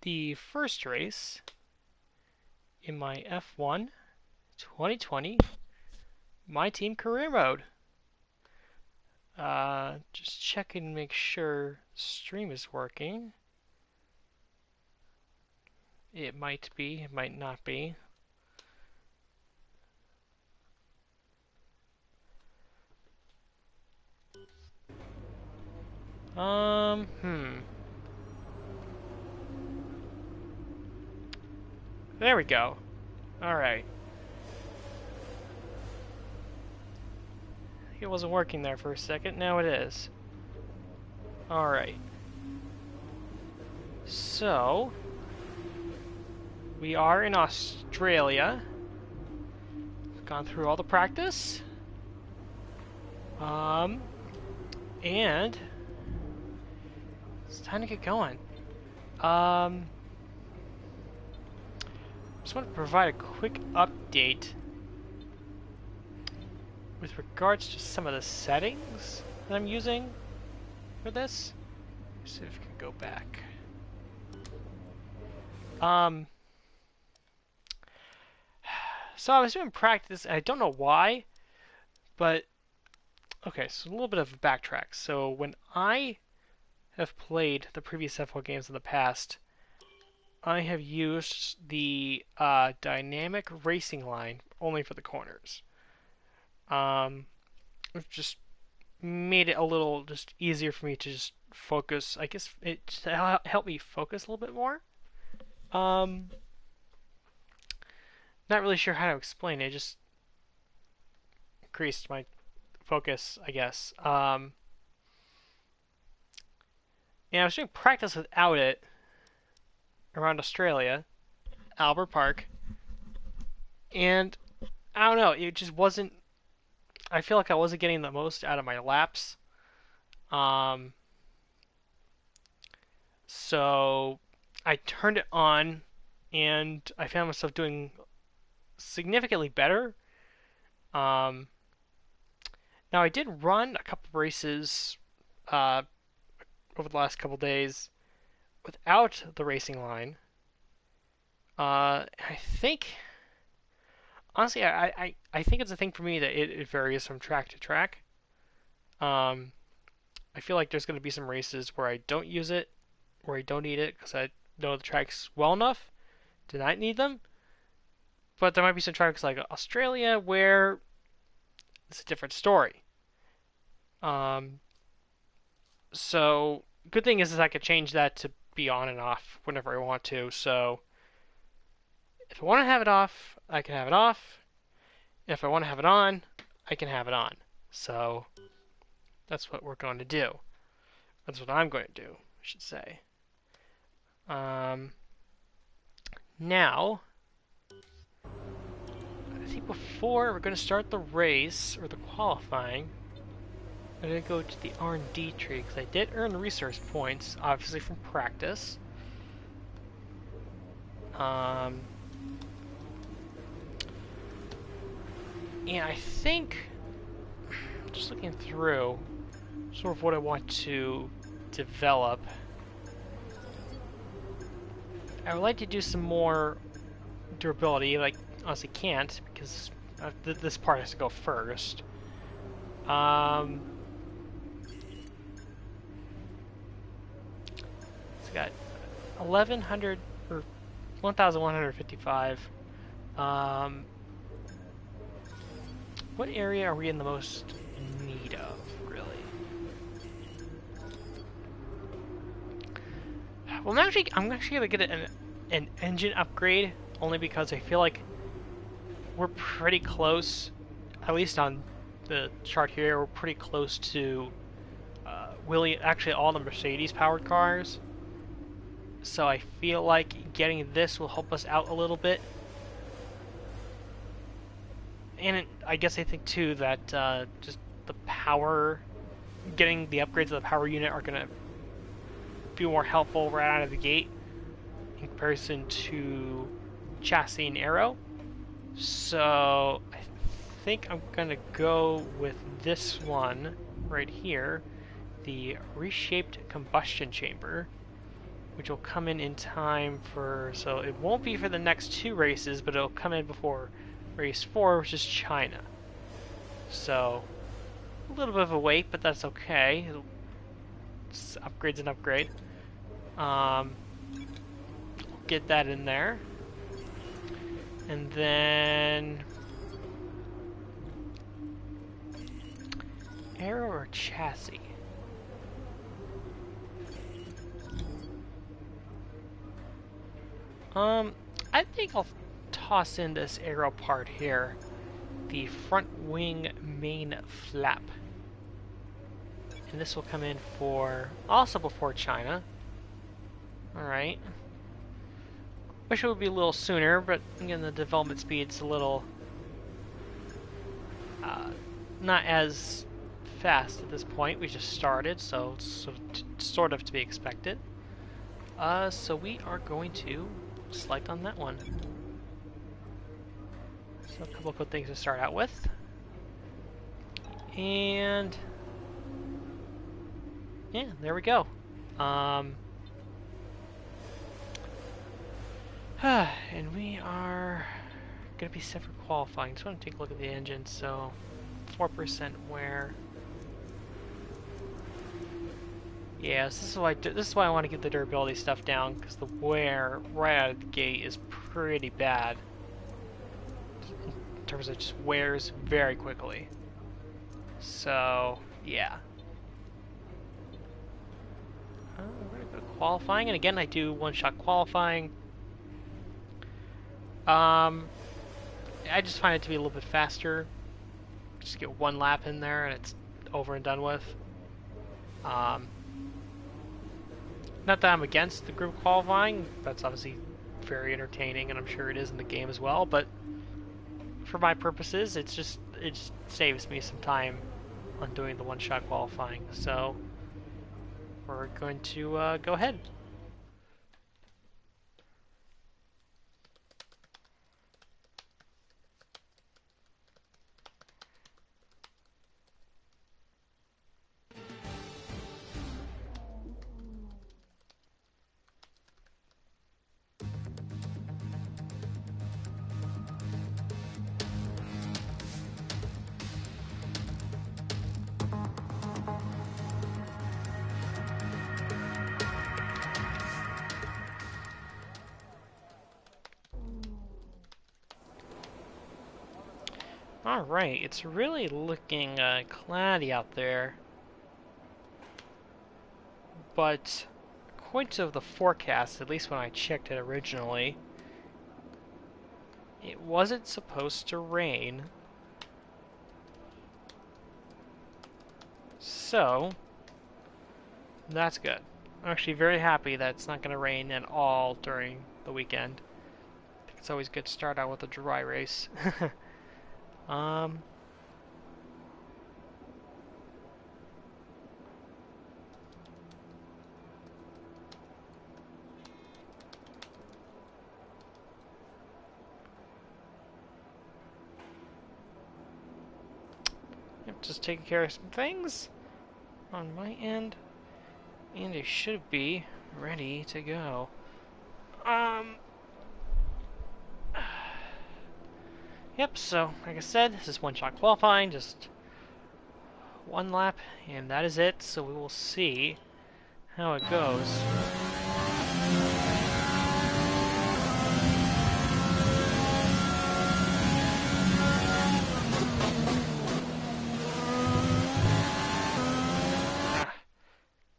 the first race in my F1 2020 My Team Career Mode. Just checking to make sure stream is working. It might be, it might not be. Hmm. There we go. Alright. It wasn't working there for a second, now it is. Alright. So, we are in Australia. We've gone through all the practice. And it's time to get going. Just want to provide a quick update with regards to some of the settings that I'm using for this. Let's see if we can go back. So I was doing practice, and I don't know why, but okay, so a little bit of a backtrack. So when I have played the previous F1 games in the past, I have used the dynamic racing line only for the corners. It just made it a little just easier for me to just focus. I guess it helped me focus a little bit more. Not really sure how to explain it. Just increased my focus, I guess. And I was doing practice without it around Australia, Albert Park, and I don't know. It just wasn't. I feel like I wasn't getting the most out of my laps. So I turned it on, and I found myself doing significantly better. Now I did run a couple races over the last couple days without the racing line. I think honestly, I think it's a thing for me that it varies from track to track. I feel like there's going to be some races where I don't use it, where I don't need it because I know the tracks well enough to not need them. But there might be some tracks like Australia where it's a different story. So good thing is I could change that to be on and off whenever I want to. So if I want to have it off, I can have it off. If I want to have it on, I can have it on. So that's what we're going to do. That's what I'm going to do, I should say. Now, I think before we're going to start the race, or the qualifying, I'm going to go to the R&D tree, because I did earn resource points, obviously from practice. And I think, just looking through, sort of what I want to develop, I would like to do some more durability, like, honestly can't, because this part has to go first. It's got 1100 or 1155. What area are we in the most need of, really? Well, I'm actually gonna get an engine upgrade only because I feel like we're pretty close, at least on the chart here. We're pretty close to actually all the Mercedes powered cars. So I feel like getting this will help us out a little bit. And I guess I think too that just the power, getting the upgrades of the power unit are going to be more helpful right out of the gate in comparison to chassis and aero. So I think I'm going to go with this one right here, the reshaped combustion chamber. which will come in time for, so it won't be for the next 2 races, but it'll come in before race 4, which is China. So, a little bit of a wait, but that's okay. Upgrade's an upgrade. Get that in there. And then... Aero or chassis? I think I'll toss in this aero part here. The front wing main flap. And this will come in for also before China. Alright. Wish it would be a little sooner, but again, the development speed's a little not as fast at this point. We just started, so it's sort of to be expected. So we are going to select on that one. So a couple of good things to start out with. And yeah, there we go. And we are gonna be set for qualifying. Just want to take a look at the engine. So 4% wear. Yeah, this is why I want to get the durability stuff down, because the wear right out of the gate is pretty bad. In terms of it just wears very quickly. So yeah. We're gonna go to qualifying, and again I do one-shot qualifying. I just find it to be a little bit faster. Just get one lap in there and it's over and done with. Not that I'm against the group qualifying. That's obviously very entertaining, and I'm sure it is in the game as well. But for my purposes, it just saves me some time on doing the one-shot qualifying. So we're going to go ahead. Alright, it's really looking cloudy out there, but according to the forecast, at least when I checked it originally, it wasn't supposed to rain. So, that's good. I'm actually very happy that it's not going to rain at all during the weekend. It's always good to start out with a dry race. Yep, just taking care of some things on my end, and it should be ready to go. Yep, so, like I said, this is one-shot qualifying, just one lap, and that is it, so we will see how it goes.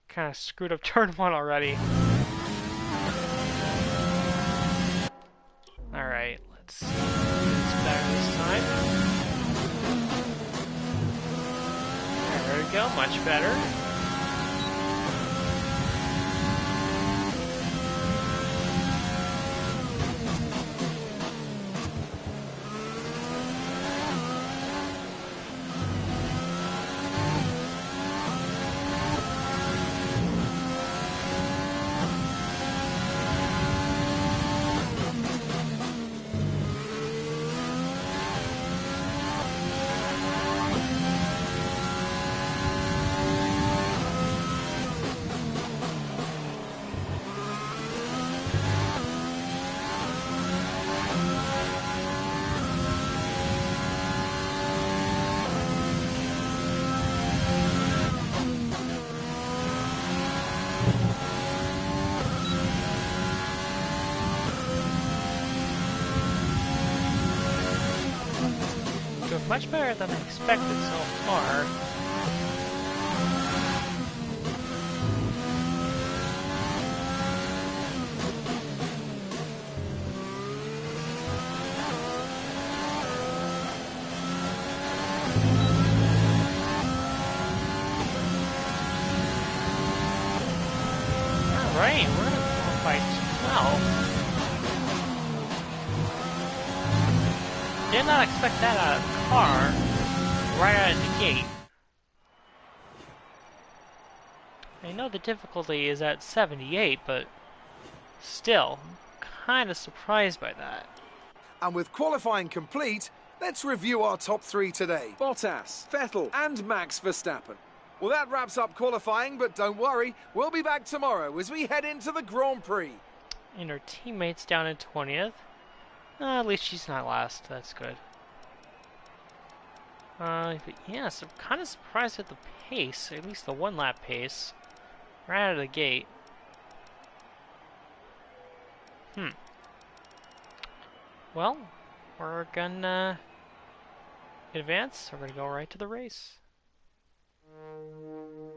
Kind of screwed up turn 1 already. Alright, let's see. Better this time. There we go, much better. much better than I expected so far. Alright, we're gonna qualify 12. Did not expect that out of the car, right out of the gate. I know the difficulty is at 78, but still, kind of surprised by that. And with qualifying complete, let's review our top three today. Bottas, Vettel, and Max Verstappen. Well, that wraps up qualifying, but don't worry, we'll be back tomorrow as we head into the Grand Prix. And her teammate's down in 20th. At least she's not last. That's good. But yeah, so I'm kind of surprised at the pace, at least the one-lap pace, right out of the gate. Well, we're gonna advance. We're gonna go right to the race.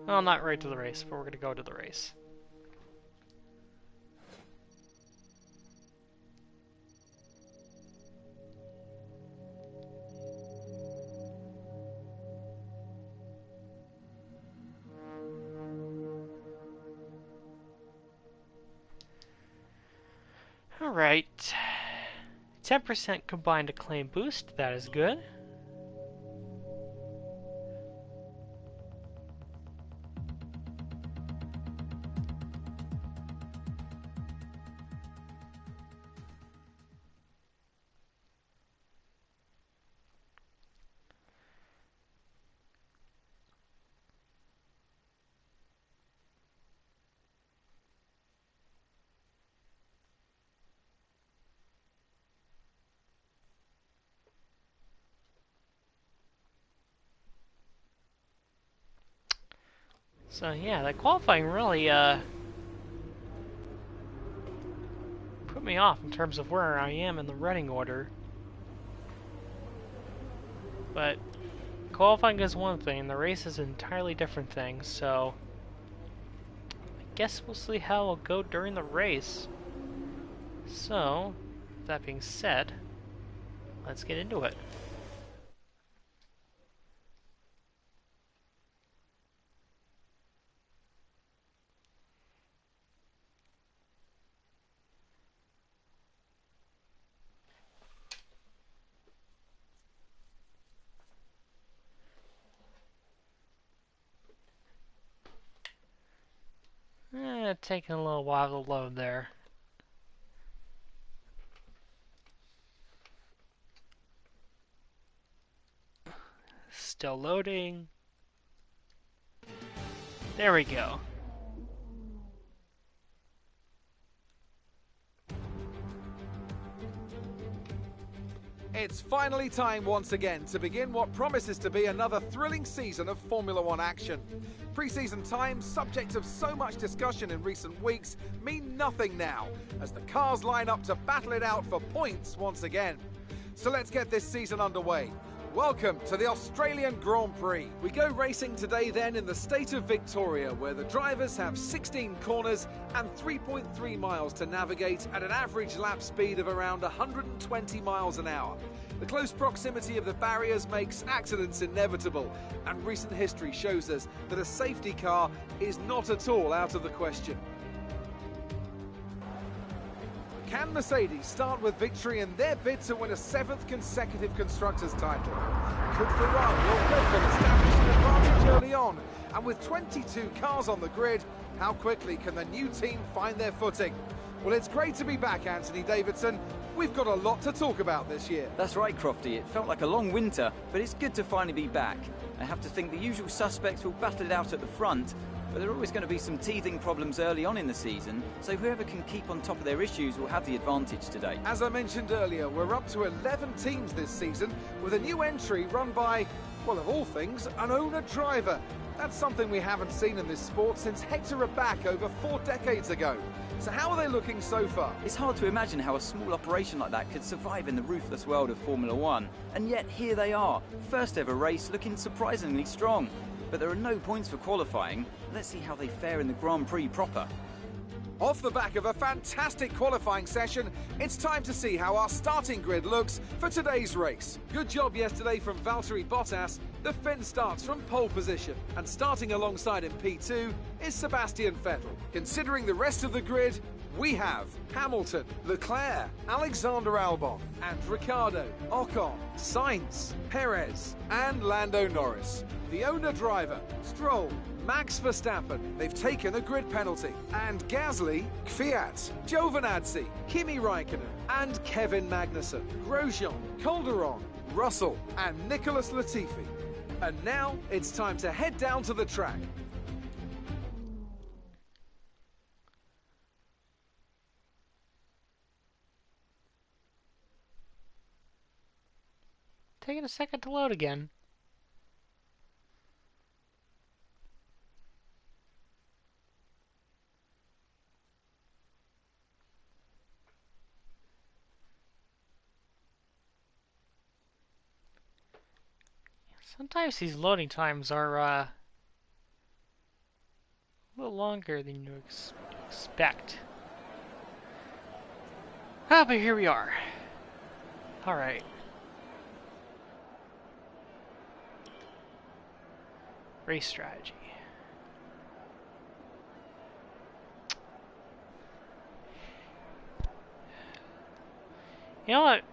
Well, not right to the race, but we're gonna go to the race. Alright, 10% combined acclaim boost, that is good. So yeah, that qualifying really put me off in terms of where I am in the running order. But qualifying is one thing, the race is an entirely different thing, so I guess we'll see how it'll go during the race. So, that being said, let's get into it. Taking a little while to load there. Still loading. There we go. It's finally time once again to begin what promises to be another thrilling season of Formula One action. Pre-season times, subject of so much discussion in recent weeks, mean nothing now, as the cars line up to battle it out for points once again. So let's get this season underway. Welcome to the Australian Grand Prix. We go racing today then in the state of Victoria, where the drivers have 16 corners and 3.3 miles to navigate at an average lap speed of around 120 miles an hour. The close proximity of the barriers makes accidents inevitable, and recent history shows us that a safety car is not at all out of the question. Can Mercedes start with victory in their bid to win a 7th consecutive Constructors' title? Could Ferrari or Red Bull establish an advantage early on? And with 22 cars on the grid, how quickly can the new team find their footing? Well, it's great to be back, Anthony Davidson. We've got a lot to talk about this year. That's right, Crofty. It felt like a long winter, but it's good to finally be back. I have to think the usual suspects will battle it out at the front, but there are always going to be some teething problems early on in the season, so whoever can keep on top of their issues will have the advantage today. As I mentioned earlier, we're up to 11 teams this season, with a new entry run by, well, of all things, an owner-driver. That's something we haven't seen in this sport since Hector Raback over 4 decades ago. So how are they looking so far? It's hard to imagine how a small operation like that could survive in the ruthless world of Formula One. And yet here they are, first ever race, looking surprisingly strong. But there are no points for qualifying. Let's see how they fare in the Grand Prix proper. Off the back of a fantastic qualifying session, it's time to see how our starting grid looks for today's race. Good job yesterday from Valtteri Bottas. The Finn starts from pole position, and starting alongside him P2 is Sebastian Vettel. Considering the rest of the grid, we have Hamilton, Leclerc, Alexander Albon, and Ricciardo, Ocon, Sainz, Perez, and Lando Norris. The owner driver, Stroll, Max Verstappen, they've taken a grid penalty, and Gasly, Kvyat, Giovinazzi, Kimi Raikkonen, and Kevin Magnussen, Grosjean, Calderon, Russell, and Nicholas Latifi. And now it's time to head down to the track. Taking a second to load again. Sometimes these loading times are a little longer than you expect. Ah, but here we are. Alright. Race strategy. You know what?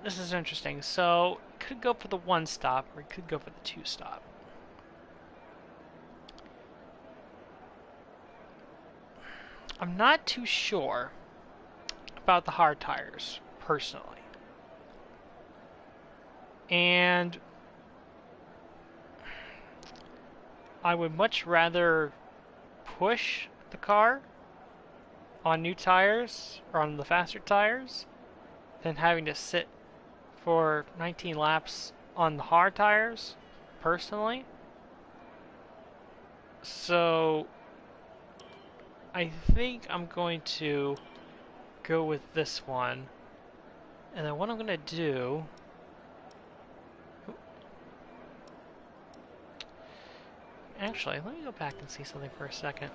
This is interesting. So, could go for the 1 stop, or it could go for the 2 stop. I'm not too sure about the hard tires, personally. And I would much rather push the car on new tires, or on the faster tires, than having to sit for 19 laps on the hard tires, personally. So I think I'm going to go with this one. And then what I'm going to do... Actually, let me go back and see something for a second.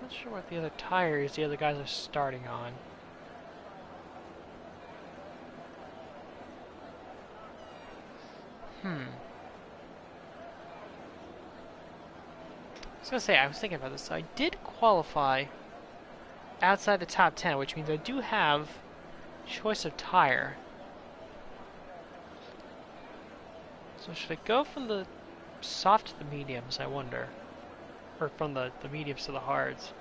Not sure what the other tires the other guys are starting on. I was thinking about this. So I did qualify outside the top 10, which means I do have choice of tire. So should I go from the soft to the mediums, I wonder? Or from the mediums to the hards?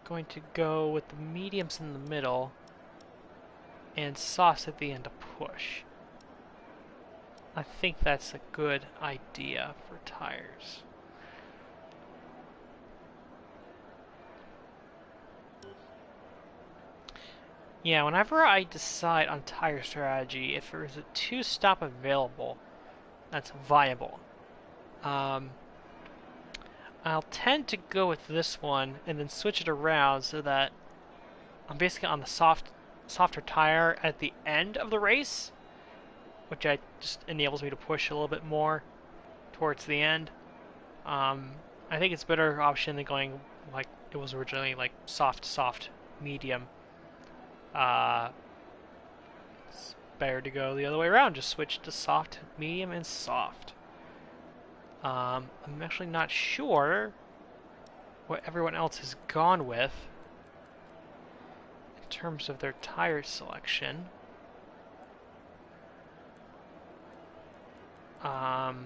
Going to go with the mediums in the middle and softs at the end to push. I think that's a good idea for tires. Yeah, whenever I decide on tire strategy, if there is a 2-stop available that's viable, I'll tend to go with this one and then switch it around so that I'm basically on the softer tire at the end of the race, which just enables me to push a little bit more towards the end. I think it's a better option than going like it was originally, like soft, medium. It's better to go the other way around. Just switch to soft, medium, and soft. I'm actually not sure what everyone else has gone with in terms of their tire selection. Find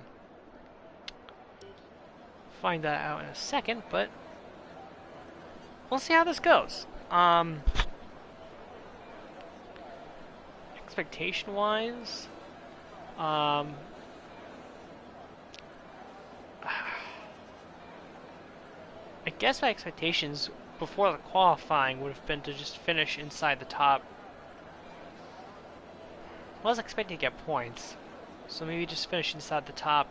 that out in a second, but we'll see how this goes. expectation-wise, I guess my expectations before the qualifying would have been to just finish inside the top. I was expecting to get points, so maybe just finish inside the top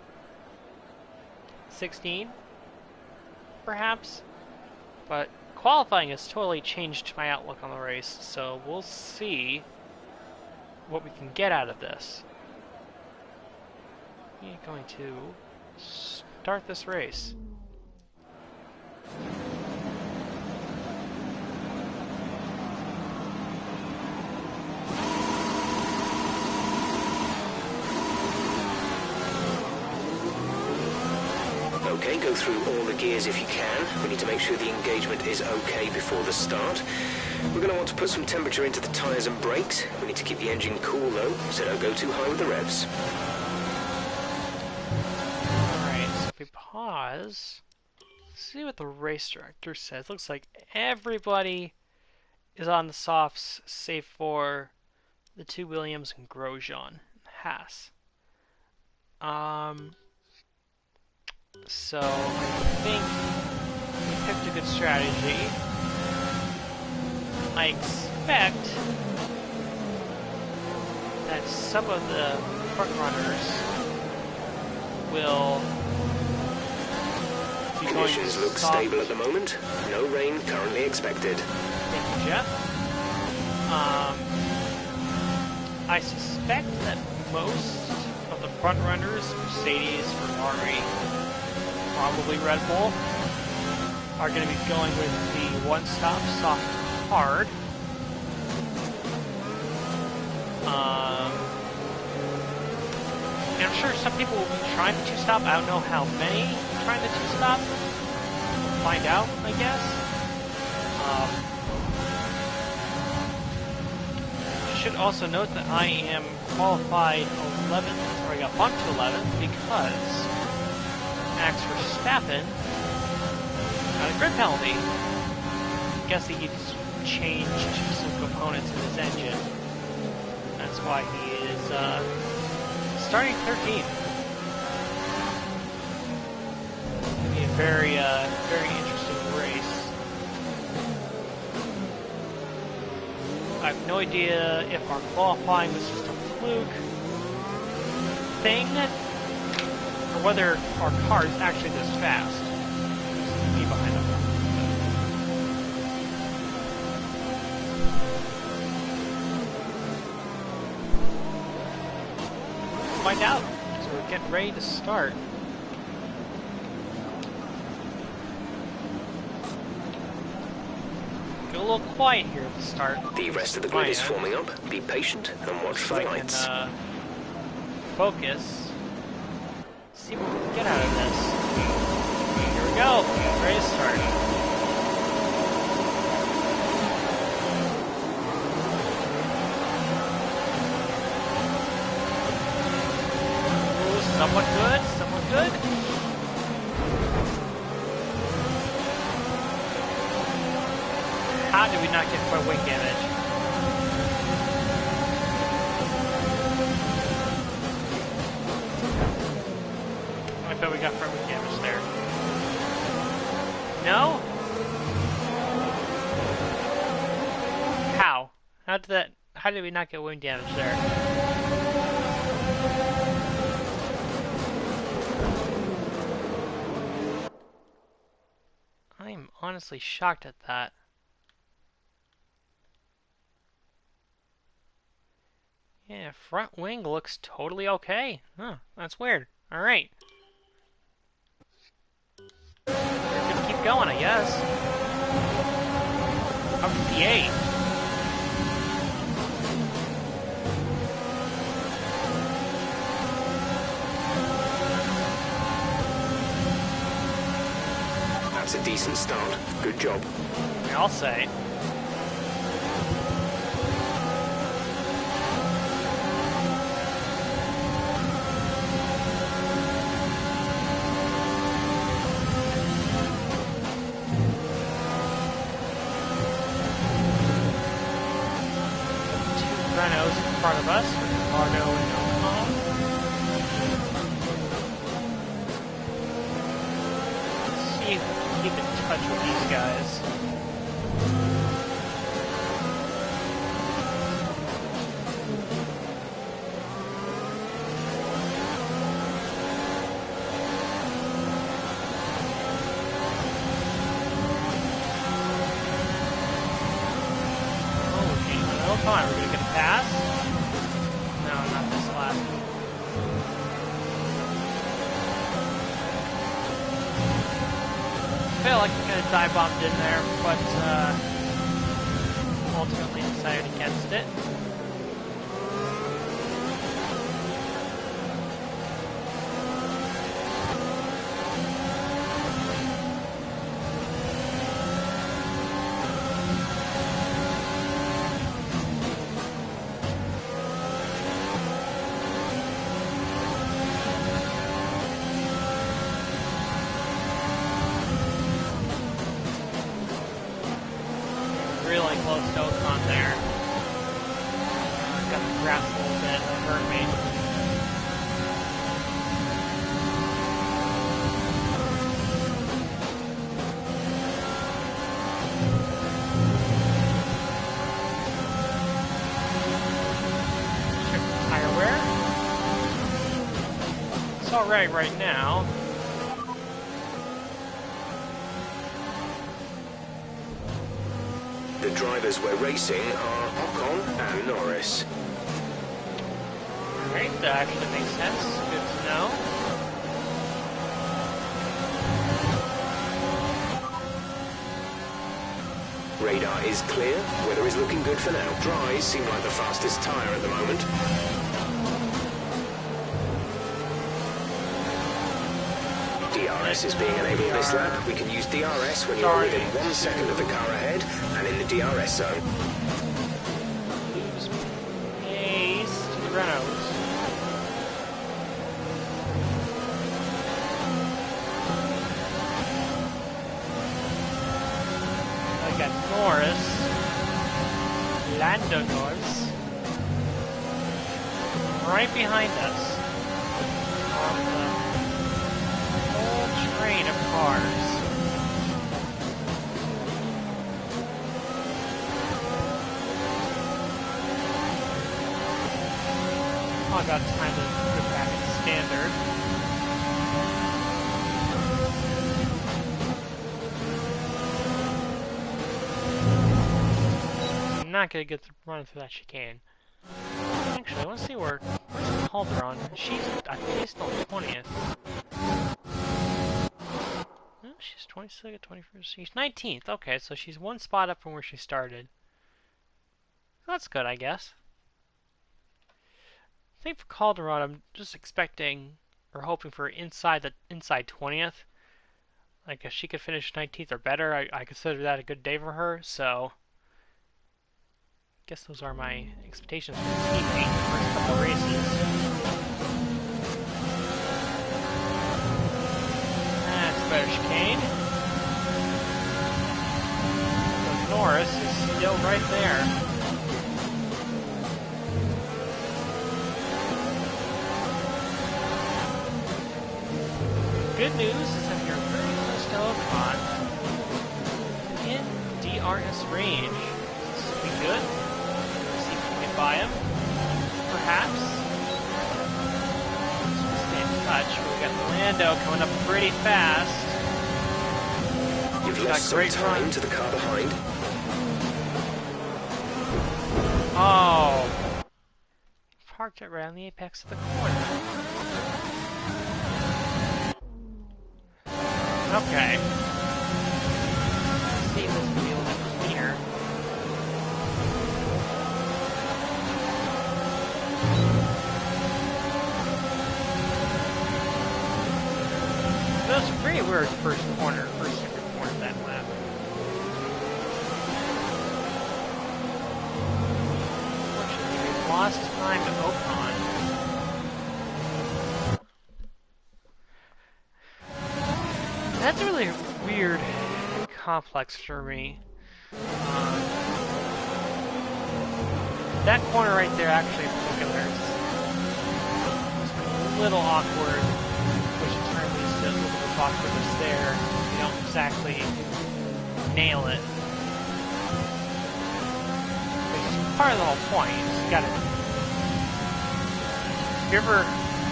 16, perhaps. But qualifying has totally changed my outlook on the race, so we'll see what we can get out of this. We're going to start this race. Okay, go through all the gears if you can. We need to make sure the engagement is okay before the start. We're going to want to put some temperature into the tyres and brakes. We need to keep the engine cool though, so don't go too high with the revs. Alright, so if we pause, let's see what the race director says. Looks like everybody is on the softs, save for the two Williams and Grosjean, Haas. So I think we picked a good strategy. I expect that some of the front runners will be Conditions going look soft. stable at the moment. No rain currently expected. Thank you, Jeff. I suspect that most of the front runners, Mercedes, Ferrari, probably Red Bull, are going to be going with the one-stop soft hard. And I'm sure some people will be trying the two-stop. I don't know how many are trying the two-stop. We'll find out, I guess. Should also note that I am qualified 11th, or I got bumped to 11th because Max Verstappen got a grid penalty. I'm guessing he's changed some components in his engine. That's why he is starting 13th. It'll be a very, very interesting race. I have no idea if our qualifying was just a fluke thing, or whether our car is actually this fast. Me behind them. Find out, because we're getting ready to start. Get a little quiet here at the start. The rest of the grid is forming up. Be patient and watch for the I lights. can focus. See what we can get out of this. Here we go. Ready to start. Ooh, somewhat good. Somewhat good. How did we not get front wing damage? I bet we got front wing damage there. No? How? How did we not get wing damage there? I'm honestly shocked at that. Yeah, front wing looks totally okay. Huh, that's weird. Alright. We're gonna keep going, I guess. Up to P8. That's a decent start. Good job. I'll say. Renaults front of us, Ricardo and Ocon. Let's see if we can keep in touch with these guys. Come on, we're gonna get a pass? No, not this lap. I feel like we kind of dive bombed in there, but ultimately decided against it. Really close to Ocon there. Got the grass a little bit, that hurt me. Check the tire wear. It's alright right now. The drivers we're racing are Ocon and Norris. Alright, that actually makes sense. Good to know. Radar is clear. Weather is looking good for now. Dries seem like the fastest tyre at the moment. DRS is being enabled this lap. We can use DRS when you're within 1 second of the car ahead and in the DRS zone. Lose pace to the Renaults. I got Norris, Lando Norris, right behind us on the whole train of cars. I got time to put back in standard. I'm not gonna get to run through that chicane. Actually, let's see where's Calderon. She's, I think she's still 20th. No, she's 22nd, 21st. She's 19th. Okay, so she's one spot up from where she started. That's good, I guess. I think for Calderon, I'm just expecting or hoping for inside 20th. Like if she could finish 19th or better, I consider that a good day for her. So, I guess those are my expectations for the teammate in the first couple of races. That's a better chicane. So Norris is still right there. Good news is that you're very close to Ocon in DRS range. This will be good. Let's see if we can get by him. Perhaps. Let's stay in touch. We got Lando coming up pretty fast. You've lost some time to the car behind. Oh. Parked it right on the apex of the corner. Okay. Let's see if this can be a little bit cleaner. That was a pretty weird first second corner of that lap. Unfortunately, we lost time to Ocon. That's really weird complex for me. that corner right there, actually, in particular, is a little awkward. Which in turn leads to a little bit of awkwardness there. You don't exactly nail it. Which is part of the whole point. You just gotta. If you're ever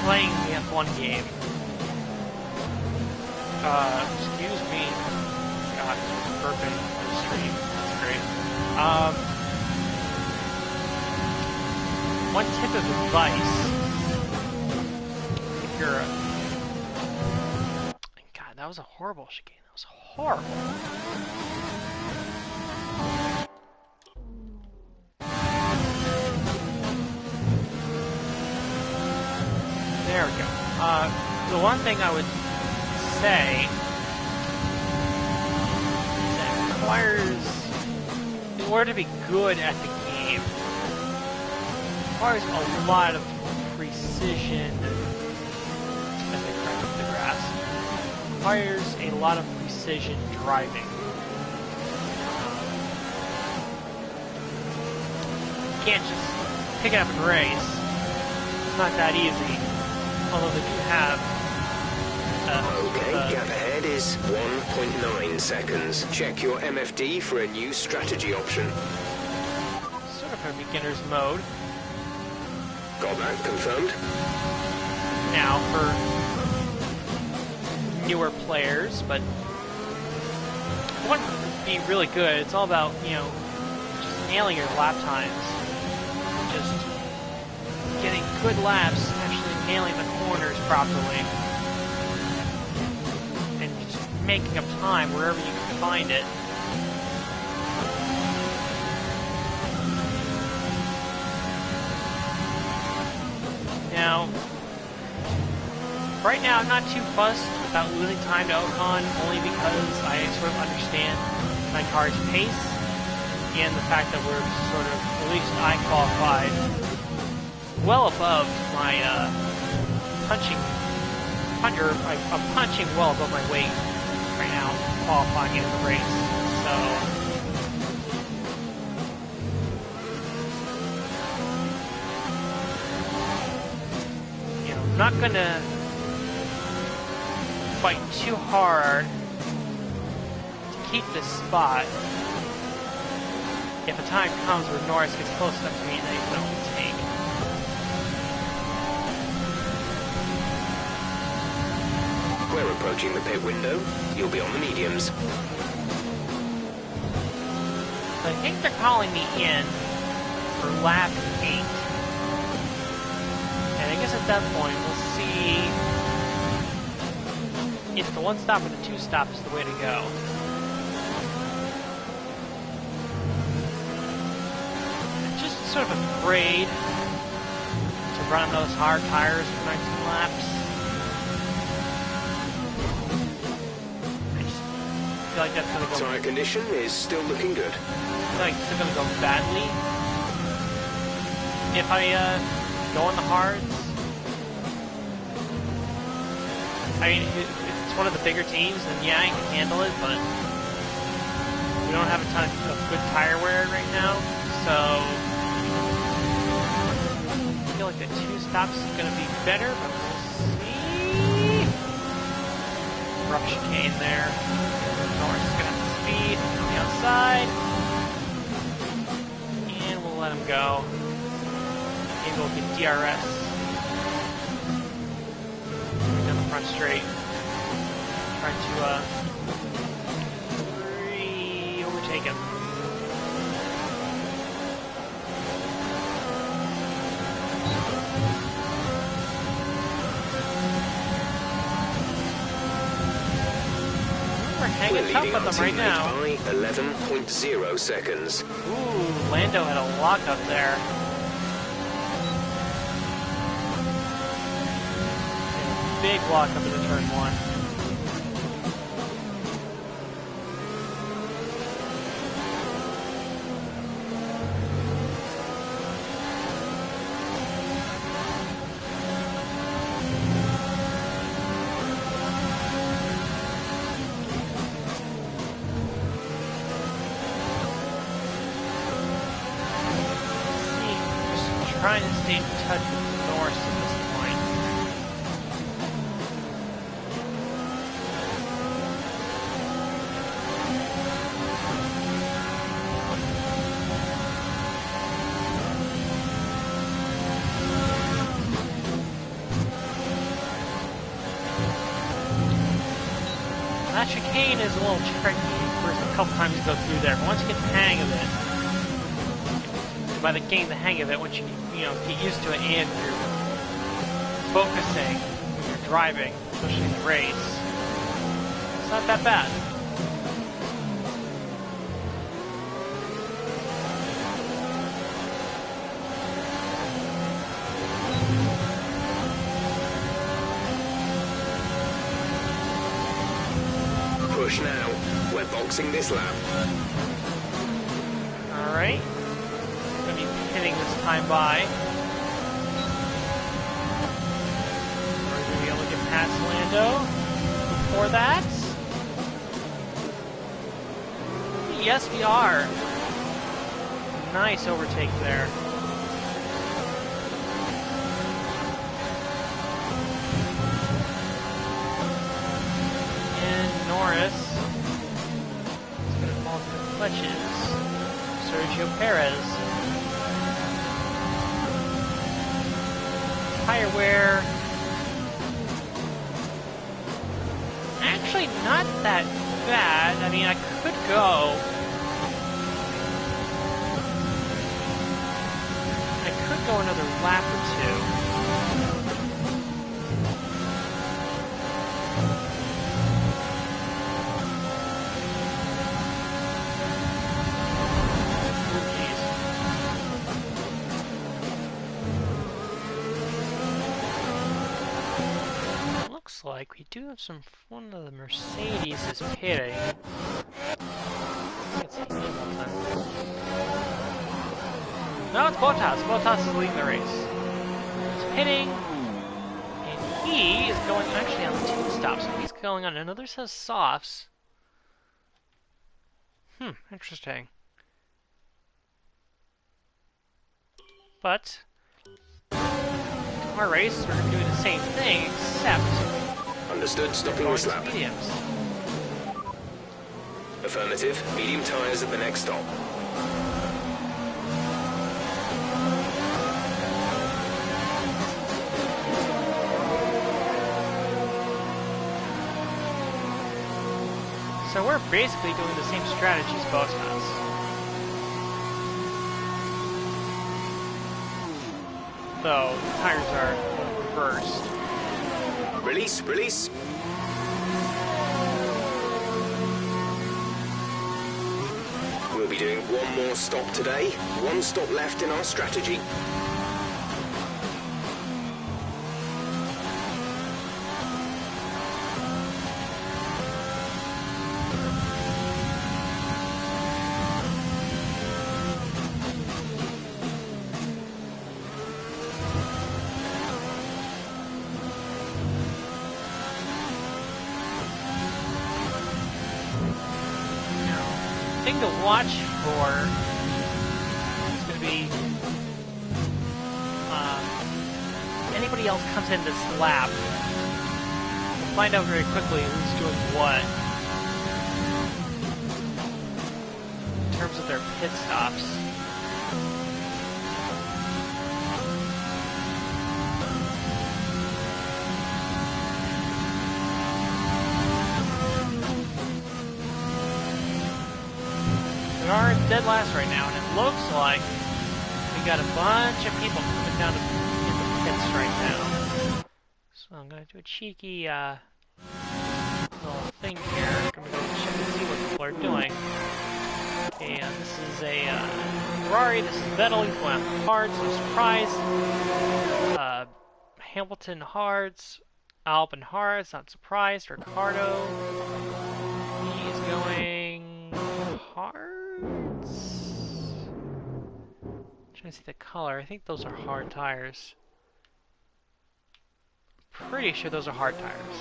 playing the F1 game, excuse me. God, this was perfect for the stream. That's great. One tip of advice, if you're God, that was a horrible chicane. That was horrible. There we go. The one thing I would say is that it requires, in order to be good at the game, it requires a lot of precision as they crack up the grass. It requires a lot of precision driving. You can't just pick it up and race. It's not that easy. Although they do have Okay, gap ahead is 1.9 seconds. Check your MFD for a new strategy option. sort of a beginner's mode. Got that confirmed? Now for newer players, but if you want to be really good, it's all about, you know, just nailing your lap times. Just getting good laps, actually nailing the corners properly. And just making up time wherever you can find it. Now, right now I'm not too fussed about losing time to Ocon, only because I sort of understand my car's pace and the fact that we're sort of, at least I qualified well above my I'm punching well above my weight right now, qualifying into the race. So, you know, I'm not gonna fight too hard to keep this spot. If a time comes where Norris gets close enough to me that he can overtake. We're approaching the pit window. You'll be on the mediums. So I think they're calling me in for lap 8. And I guess at that point we'll see if the one stop or the two stop is the way to go. I'm just sort of afraid to run on those hard tires for 19 laps. I feel like that's gonna go. Tire condition is still looking good. I feel like it's gonna go badly if I go on the hards. I mean, it's one of the bigger teams, and yeah, I can handle it, but we don't have a ton of good tire wear right now, so I feel like the two stops is gonna be better, but we'll see. Rough chicane there. Norris is gonna have the speed on the outside. And we'll let him go. Maybe we'll get DRS. Down the front straight. Try to overtake him. We're hanging tough with them right now. By 11.0 seconds. Ooh, Lando had a lock up there. Big lock up into turn 1. trying to stay in touch with Norris at this point. That chicane is a little tricky. First, a couple times you go through there, but once you get the hang of it, by getting the hang of it, once you get used to it and you're focusing when you're driving, especially in the race, it's not that bad. Push now. We're boxing this lap. Alright. Gonna be hitting this time by. We're gonna be able to get past Lando before that. Yes, we are. Nice overtake there. Norris is going to fall into the clutches. Sergio Perez. Tire wear. Actually, not that bad. I mean, I could go. Another lap or two. Looks like we do have one of the Mercedes is pitting. I think it's Hamilton. No, it's Bottas. Bottas is leading the race. He's pitting, and he is going actually on the 2 stop, so he's going on another set of softs. Interesting. But our race, we're doing the same thing, except understood. Stopping this lap. Mediums. Affirmative. Medium tires at the next stop. So we're basically doing the same strategy as Bottas. Though the tires are reversed. Release, release. We'll be doing one more stop today. 1 stop left in our strategy. Thing to watch for is going to be anybody else comes in this lap. We'll find out very quickly who's doing what in terms of their pit stops. We are in dead last right now, and it looks like we got a bunch of people coming down in the pits right now. So I'm gonna do a cheeky little thing here. I'm gonna go check and see what people are doing. And this is a Ferrari. This is Vettel. He's going on hards. No surprise. Hamilton hards. Albon hards. Not surprised. Ricardo. He's going hard. Trying to see the color. I think those are hard tires. Pretty sure those are hard tires.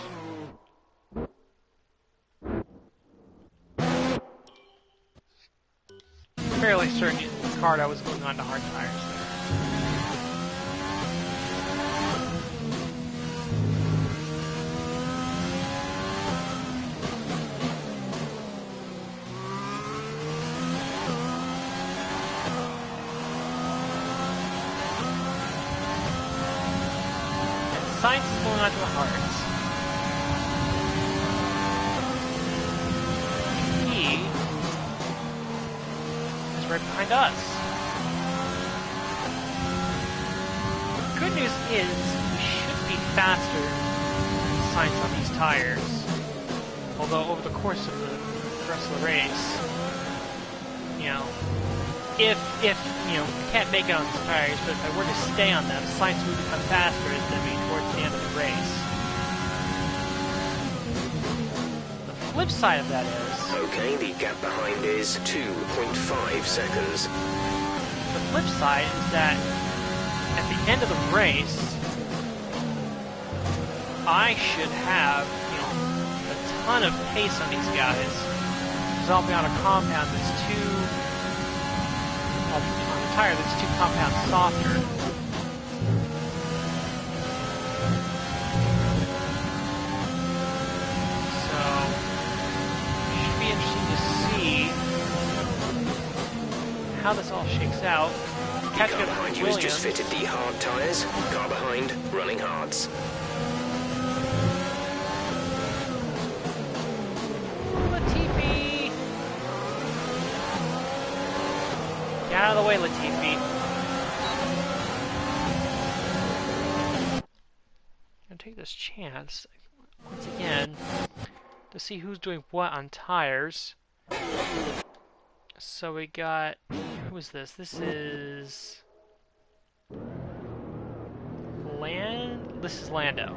Fairly certain Ricardo was going on to hard tires there. onto the hards. He is right behind us. Good news is we should be faster than science on these tires. Although over the course of the rest of the race, you know, if you know, we can't make it on these tires, but if I were to stay on them, science would become faster than me towards the end of the race. The flip side of that is... Okay, the gap behind is 2.5 seconds. The flip side is that at the end of the race, I should have, you know, a ton of pace on these guys. Because I'll be on a compound that's on a tire that's 2 compounds softer. So, it should be interesting to see how this all shakes out. The car behind you has just fitted the hard tyres. Car behind, running hards. Latifi! Get out of the way, Latifi. I'm gonna take this chance, once again, to see who's doing what on tires. So we got... Who is this? This is... This is Lando.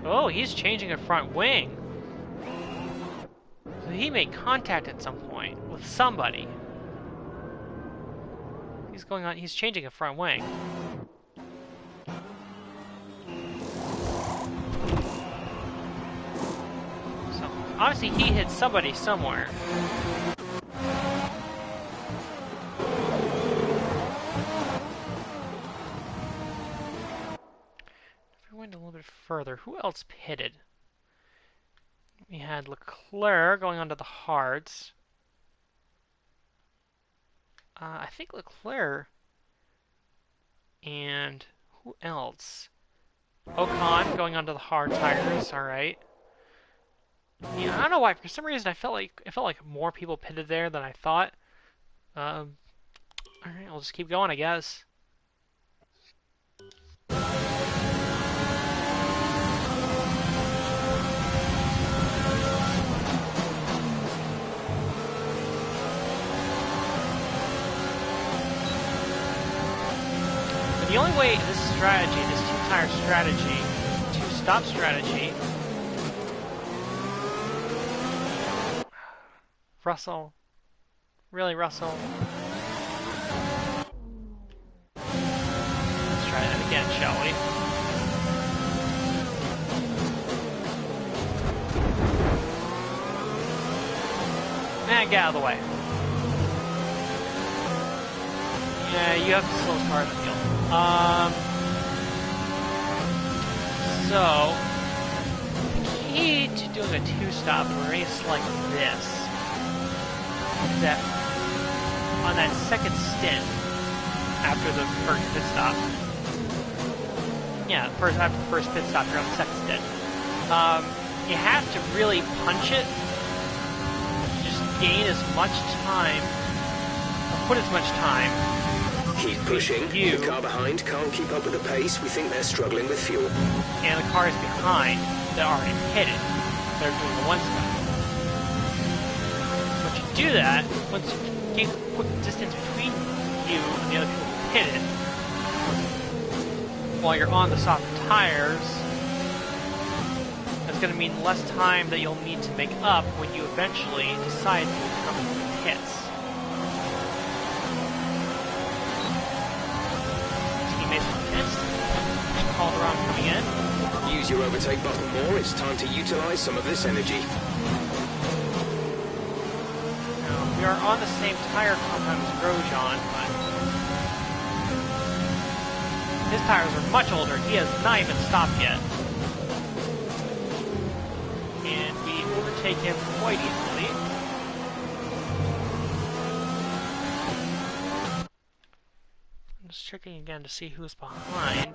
Oh, he's changing a front wing. So he made contact at some point with somebody. He's changing a front wing. So, obviously he hit somebody somewhere. If we went a little bit further, who else pitted? We had Leclerc going onto the hards. I think Leclerc and who else? Ocon going onto the hard tires. All right. Yeah, I don't know why. For some reason, I felt like more people pitted there than I thought. All right, I'll just keep going, I guess. The only way this strategy, this two-tire strategy, two-stop strategy... Russell? Really, Russell? Let's try that again, shall we? And get out of the way. Yeah, you have the slowest car in the field. So, the key to doing a two-stop race like this is that on that second stint after the first pit stop, after the first pit stop, you're on the second stint. You have to really punch it, just gain as much time, or put as much time. Keep pushing. The car behind can't keep up with the pace. We think they're struggling with fuel. And the cars behind that are already pitted, they're doing the one stop. Once you do that, once you gain a quick distance between you and the other people who pitted, while you're on the softer tires, that's going to mean less time that you'll need to make up when you eventually decide to come to the pits. Called around coming in. Use your overtake button more. It's time to utilize some of this energy. Now, we are on the same tire compound as Grosjean, but his tires are much older. He has not even stopped yet. And we overtake him quite easily. I'm just checking again to see who's behind.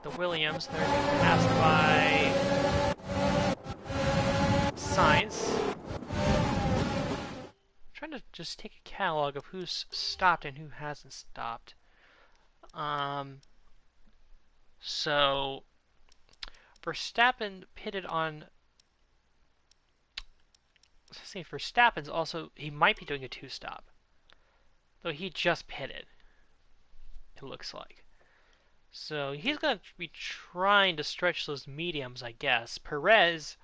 The for Williams. They're passed by Sainz. I'm trying to just take a catalog of who's stopped and who hasn't stopped. So Verstappen pitted on. Let's see, Verstappen's also, he might be doing a two-stop, though he just pitted. It looks like. So he's going to be trying to stretch those mediums, I guess. Perez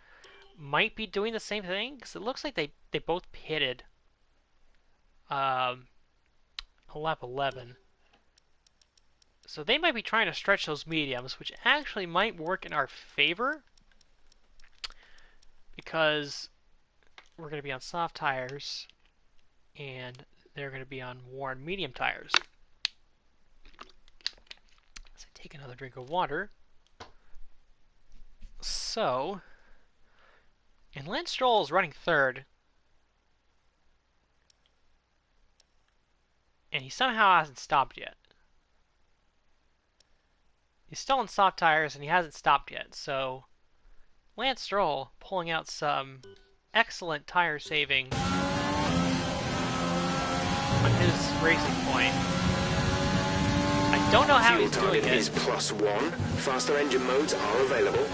might be doing the same thing, because it looks like they both pitted lap 11. So they might be trying to stretch those mediums, which actually might work in our favor, because we're going to be on soft tires, and they're going to be on worn medium tires. Let's take another drink of water. So, and Lance Stroll is running third, and he somehow hasn't stopped yet. He's still on soft tires, and he hasn't stopped yet, so Lance Stroll pulling out some excellent tire saving on his racing point. I don't know how he's doing it. Fuel target is +1. Faster engine modes are available.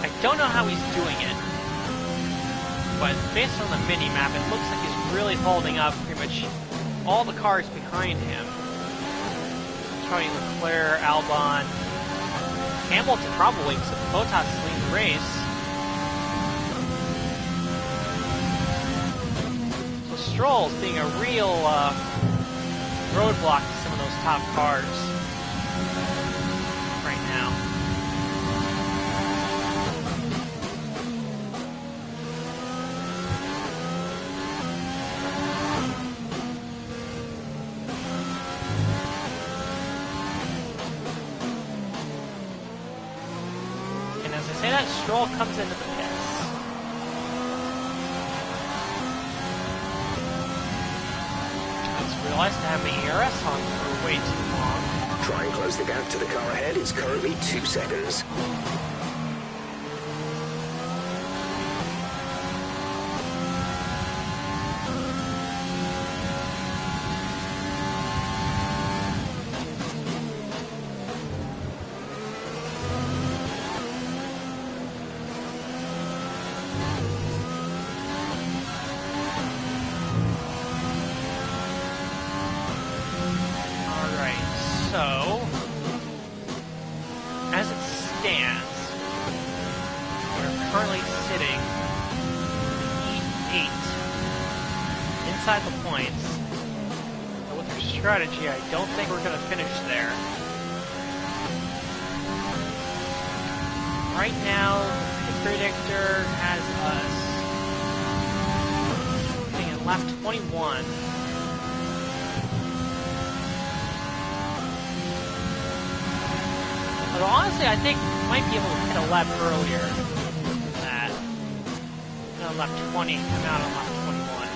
I don't know how he's doing it, but based on the mini-map, it looks like he's really holding up pretty much all the cars behind him. Charlie Leclerc, Albon, Hamilton probably, because Bottas is leading the race. So Stroll's being a real roadblock to some of those top cars right now. And as I say that, Stroll comes into the pits. Realized to have the ERS on for way too long. Try and close the gap to the car ahead. It's currently 2 seconds. So, as it stands, we're currently sitting E8 inside the points. But with our strategy, I don't think we're going to finish there. Right now, the predictor has us sitting at lap 21. Although honestly, I think we might be able to hit a lap earlier than that. On lap 20, come out on lap 21.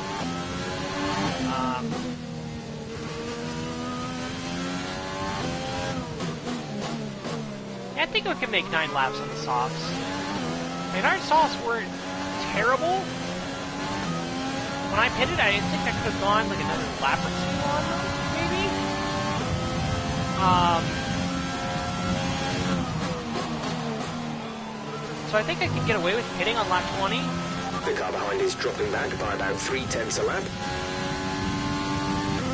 Yeah, I think we can make 9 laps on the softs. I mean, our softs weren't terrible. When I pitted, I think I could have gone like another lap or 2 on them, maybe? So I think I can get away with hitting on lap 20. The car behind is dropping back by about 3/10 a lap.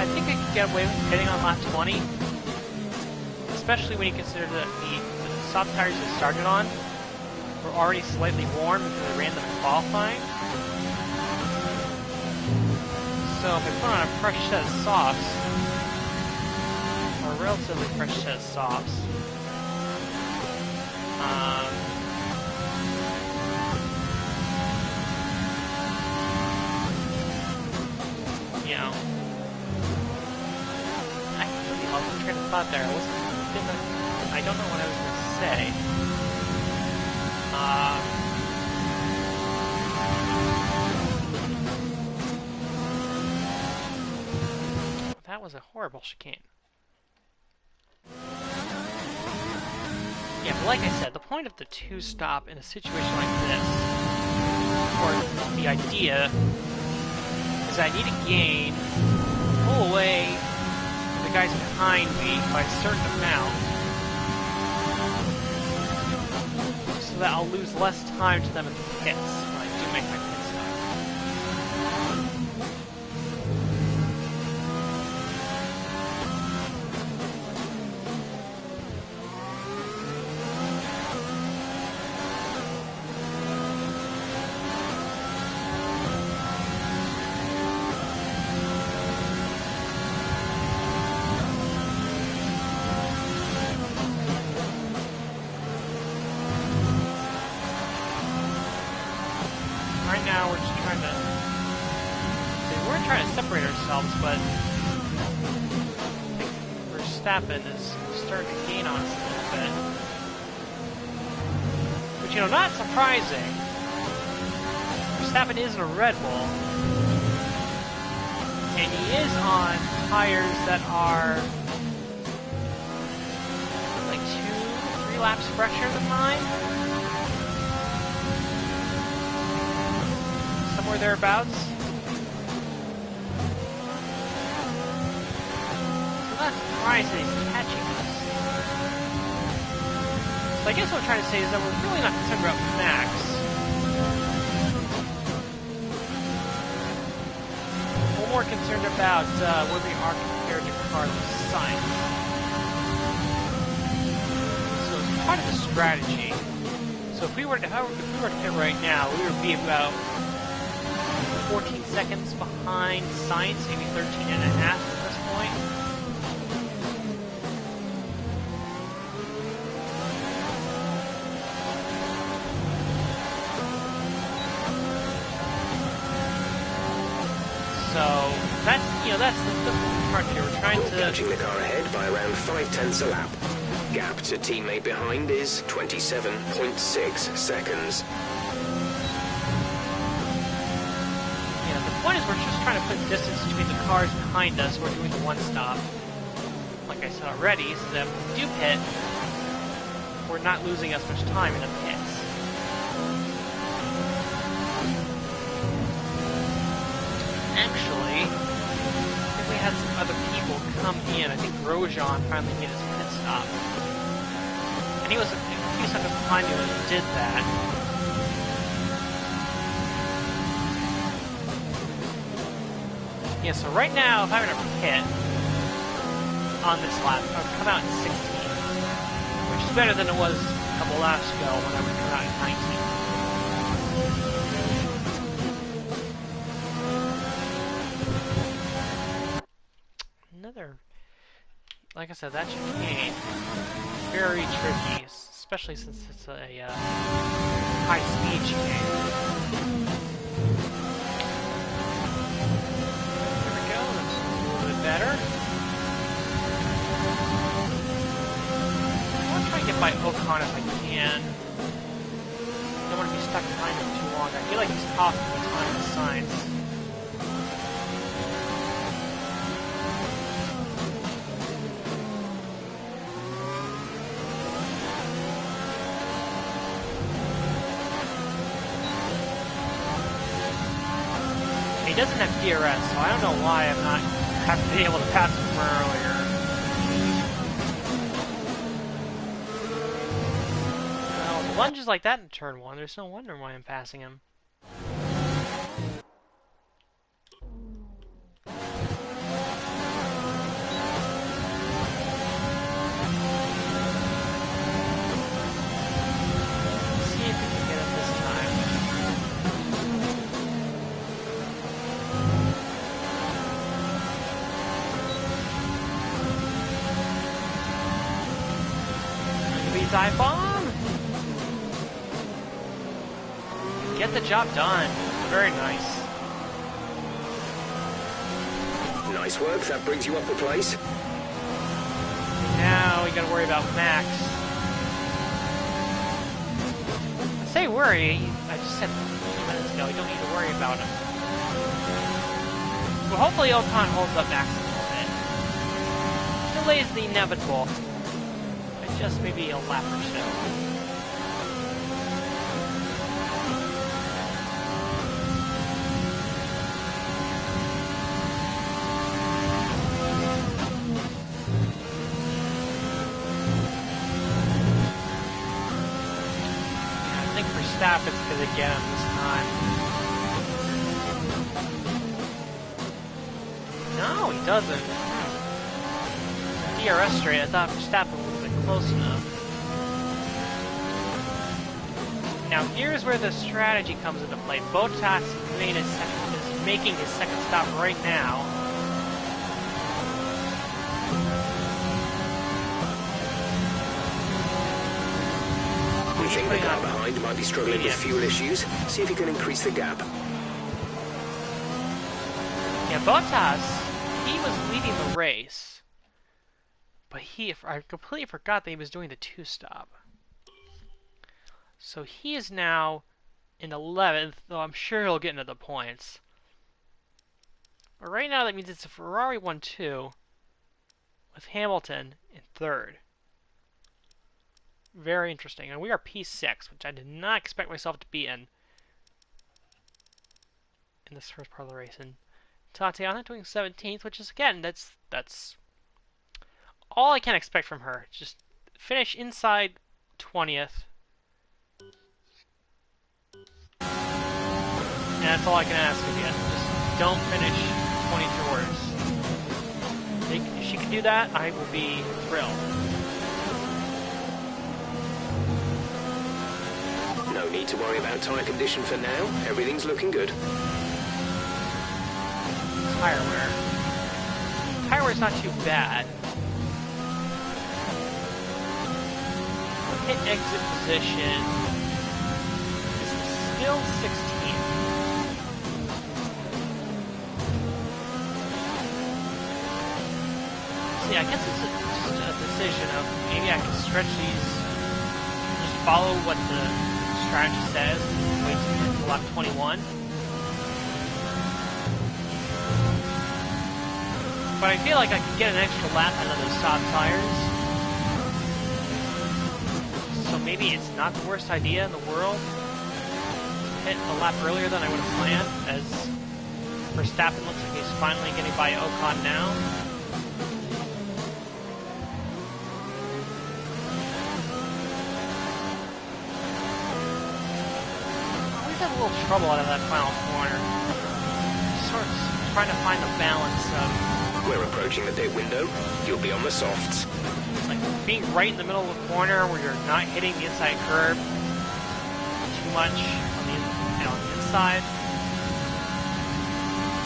I think I can get away with hitting on lap 20. Especially when you consider that the soft tires that started on were already slightly warm because I ran them in qualifying. So if I put on a fresh set of softs, or a relatively fresh set of softs, you know, I completely lost my train of thought there. I don't know what I was going to say. That was a horrible chicane. Yeah, but like I said, the point of the two-stop in a situation like this, or the idea, is I need to gain, pull away the guys behind me by a certain amount, so that I'll lose less time to them in the pits when I do make my pit stop. Right now, we're just trying to... See, we're trying to separate ourselves, but... I think Verstappen is starting to gain on us a little bit. Which, you know, not surprising. Verstappen is in a Red Bull. And he is on tires that are... like 2-3 laps fresher than mine. Somewhere thereabouts. So that's surprising he's catching us. So I guess what I'm trying to say is that we're really not concerned about Max. We're more concerned about where we are compared to Carlos Sainz. So it's part of the strategy. So if we were to hit right now, we would be about 14 seconds behind Sainz, maybe 13 and a half at this point. So that's, you know, that's the part here. We're trying to... Catching the car ahead by around 5/10 a lap. Gap to teammate behind is 27.6 seconds. The point is we're just trying to put distance between the cars behind us. We're doing one stop. Like I said already, so that if we do pit, we're not losing as much time in the pits. Actually, if we had some other people come in, I think Grosjean finally made his pit stop. And he was a few seconds behind me when he did that. Yeah, so right now, if I were to pit on this lap, I would come out in 16, which is better than it was a couple laps ago when I would come out in 19. Another, like I said, that chicane, very tricky, especially since it's a high-speed chicane. Better. I want to try and get by Ocon if I can. I don't want to be stuck behind him too long. I feel like he's talking the time of Sainz. He doesn't have DRS, so I don't know why I'm not haven't been able to pass him earlier. Well, the lunges like that in turn 1, there's no wonder why I'm passing him. Let's see if we can get him this time. Dive bomb! Get the job done. Very nice. Nice work, that brings you up a place. Now we gotta worry about Max. I say worry, I just said a few minutes ago, we don't need to worry about him. Well, hopefully Ocon holds up Max a little bit. Delays the inevitable. I just maybe a lap or so. It's gonna get him this time. No, he doesn't. DRS straight. I thought Verstappen was a little bit close enough. Now here's where the strategy comes into play. Bottas is making his second stop right now. We think the car behind might be struggling with fuel issues. See if you can increase the gap. Yeah, Bottas, he was leading the race. But I completely forgot that he was doing the two-stop. So he is now in 11th, though I'm sure he'll get into the points. But right now that means it's a Ferrari 1-2 with Hamilton in 3rd. Very interesting. And we are P6, which I did not expect myself to be in this first part of the race. And Tatiana doing 17th, which is, again, that's all I can expect from her. Just finish inside 20th. And that's all I can ask of you. Just don't finish 20th or worse. If she can do that, I will be thrilled. No need to worry about tyre condition for now. Everything's looking good. Tire wear. Tire wear's not too bad. Pit exit position is still 16th. See, I guess it's just a decision of maybe I can stretch these, just follow what the strategy says, wait until lap 21. But I feel like I could get an extra lap out of those soft tires. So maybe it's not the worst idea in the world to hit a lap earlier than I would have planned, as Verstappen looks like he's finally getting by Ocon now. We've had a little trouble out of that final corner. Sort of trying to find the balance of... We're approaching the pit window. You'll be on the softs. It's like being right in the middle of the corner where you're not hitting the inside curb too much on the, on the inside.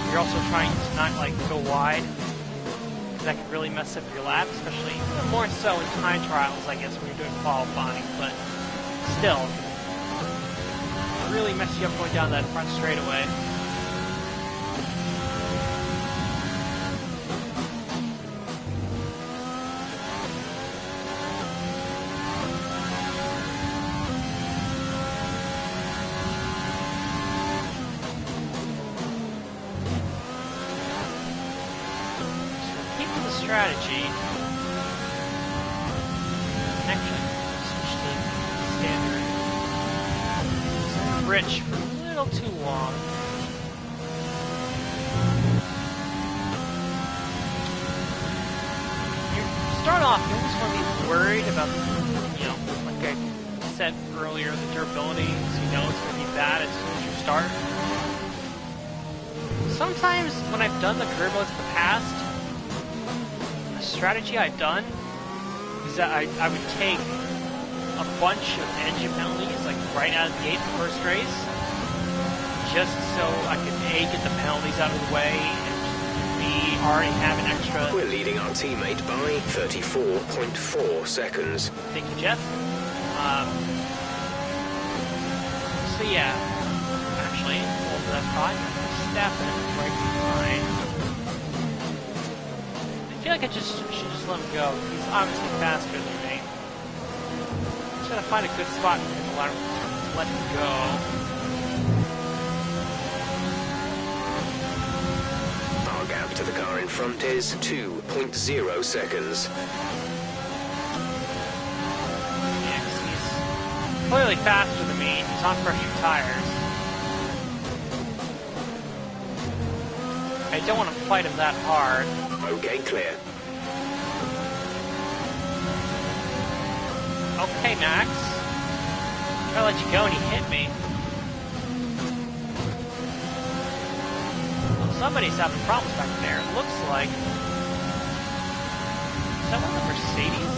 You're also trying to not go wide, because that can really mess up your lap, especially more so in time trials, I guess, when you're doing qualifying. But still, it really messes you up going down that front straightaway. Strategy. Connection. Switch to standard. Rich for a little too long. You start off, you almost want to be worried about, like I said earlier, the durability, because you know it's going to be bad as soon as you start. Sometimes when I've done the curb modes in the past, strategy I've done is that I would take a bunch of engine penalties right out of the gate the first race, just so I could A, get the penalties out of the way, and B, already have an extra... We're leading our teammate by 34.4 seconds. Thank you, Jeff. So yeah, actually, over that thought, Verstappen right behind. I feel like I should just let him go. He's obviously faster than me. Just gotta find a good spot and let him go. Our gap to the car in front is 2.0 seconds. clearly faster than me. He's on fresher tires. I don't want to fight him that hard. Okay, clear. Okay, Max. I'm trying to let you go and he hit me. Well, somebody's having problems back there. It looks like... Is that one of the Mercedes?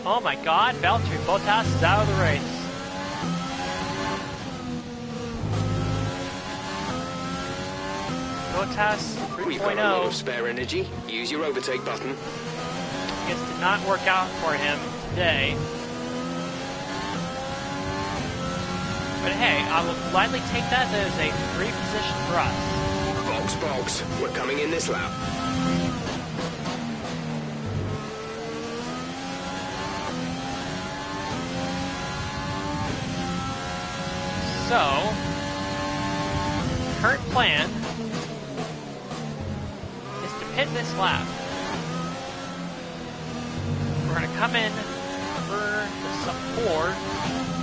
Oh my god, Valtteri Bottas is out of the race. Bottas We've got a lot 3.0. of spare energy. Use your overtake button. Guess did not work out for him today. But hey, I will gladly take that as a free position for us. Box. We're coming in this lap. So, current plan is to pit this lap. We're going to come in for the sub-4,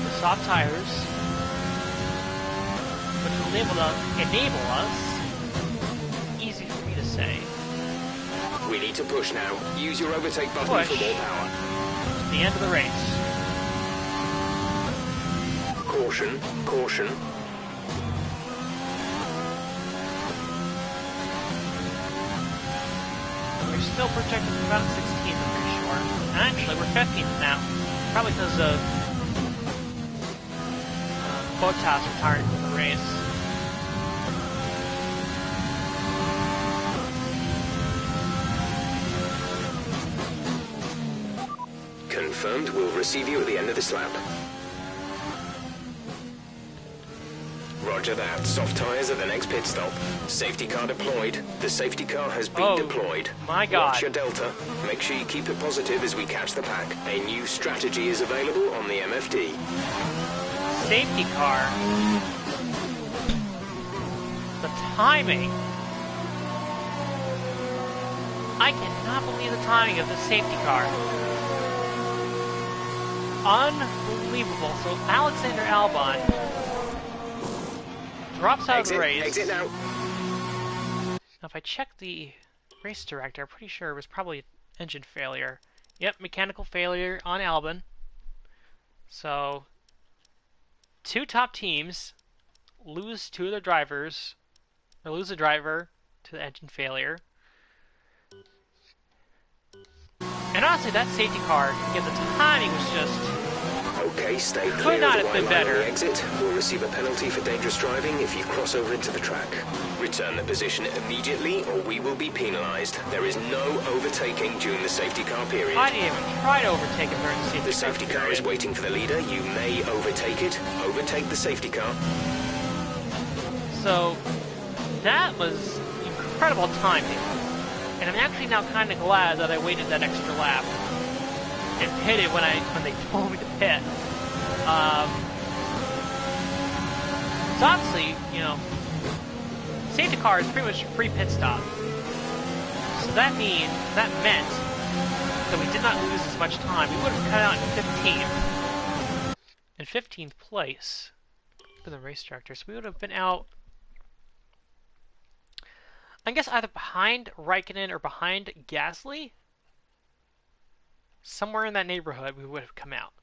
the soft tires, which will enable us, easy for me to say, We need to push now. Use your overtake button Push. for more power. to the end of the race. Caution. We're still projected for about 16th, I'm pretty sure. Actually, we're 15th now. Probably because of Bottas retiring from the race. Confirmed. We'll receive you at the end of this lap. Roger that. Soft tires at the next pit stop. Safety car deployed. The safety car has been deployed. My God. Watch your delta. Make sure you keep it positive as we catch the pack. A new strategy is available on the MFD. Safety car. The timing. I cannot believe the timing of this safety car. Unbelievable. So Alexander Albon drops out of the race. Exit now. Now, if I check the race director, I'm pretty sure it was probably engine failure. Yep, mechanical failure on Albon. So, two top teams lose two of their drivers, or lose a driver to the engine failure. And honestly, that safety car, the timing was just... Okay, stay Could clear not of the have been white line on better. the exit. We'll receive a penalty for dangerous driving if you cross over into the track. Return the position immediately or we will be penalised. There is no overtaking during the safety car period. I didn't even try to overtake him during the safety car. The safety car is waiting for the leader. You may overtake it. Overtake the safety car. So, that was incredible timing. And I'm actually now kind of glad that I waited that extra lap and pitted when they told me to pit. So obviously, safety car is pretty much a free pit stop. So that meant that we did not lose as much time. We would have cut out in 15th place for the race director. So we would have been out, I guess, either behind Raikkonen or behind Gasly. Somewhere in that neighborhood, we would have come out.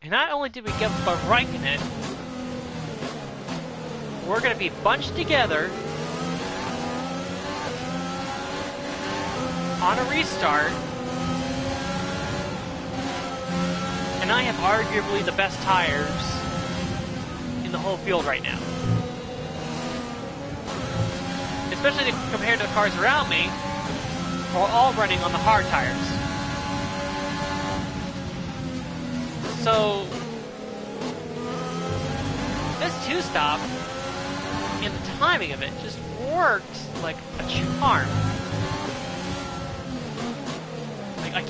And not only did we give up Raikkonen, we're going to be bunched together on a restart. And I have arguably the best tires in the whole field right now. Especially compared to the cars around me, who are all running on the hard tires. So, this two-stop and the timing of it just worked like a charm. Like,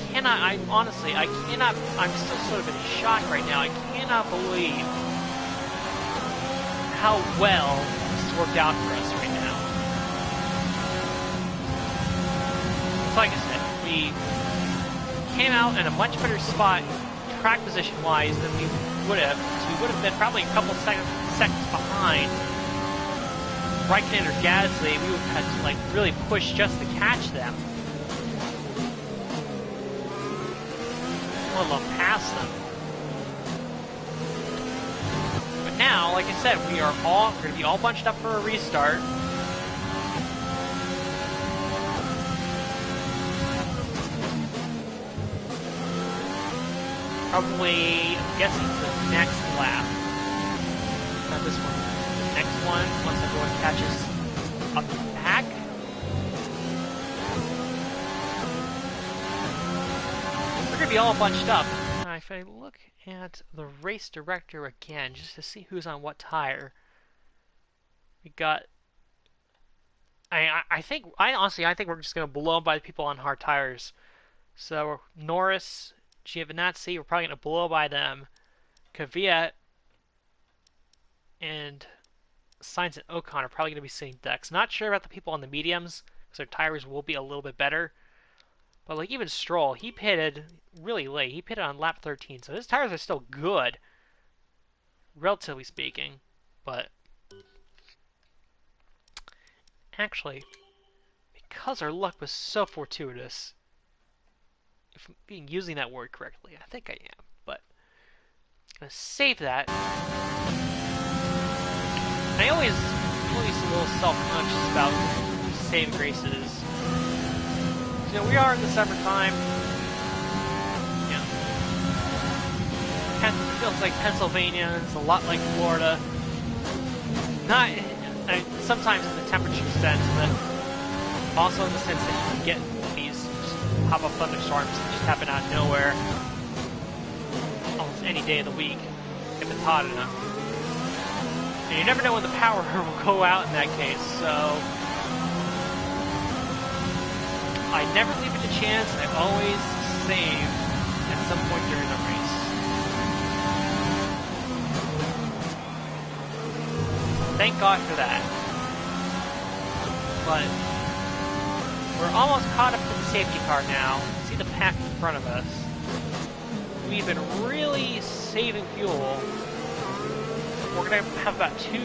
I'm still sort of in shock right now. I cannot believe how well this has worked out for us right now. So like I said, we came out in a much better spot, track position-wise, than we would have. So we would have been probably a couple seconds behind Raikkonen or Gasly. We would have had to like really push just to catch them. Let alone pass them. But now, like I said, we're going to be all bunched up for a restart. Probably, I'm guessing, the next lap. Not this one. The next one, once everyone catches up back. We're going to be all bunched up. Now, if I look at the race director again, just to see who's on what tire, we got... I honestly think we're just going to blow by the people on hard tires. So, Norris, Giovinazzi, we're probably going to blow by them. Kvyat and Sainz and Ocon are probably going to be sitting ducks. Not sure about the people on the mediums, because their tires will be a little bit better. But like even Stroll, he pitted really late. He pitted on lap 13, so his tires are still good, relatively speaking. But actually, because our luck was so fortuitous, if I'm being using that word correctly, I think I am, but I'm going to save that. I always a little self-conscious about saving races. You know, we are in the summertime. You know, it feels like Pennsylvania. It's a lot like Florida. Not, sometimes in the temperature sense, but also in the sense that you can get these pop-up thunderstorms that just happen out of nowhere almost any day of the week if it's hot enough. And you never know when the power will go out in that case, so I never leave it to chance. I always save at some point during the race. Thank God for that. But we're almost caught up to the safety car now. See the pack in front of us. We've been really saving fuel. We're going to have about 2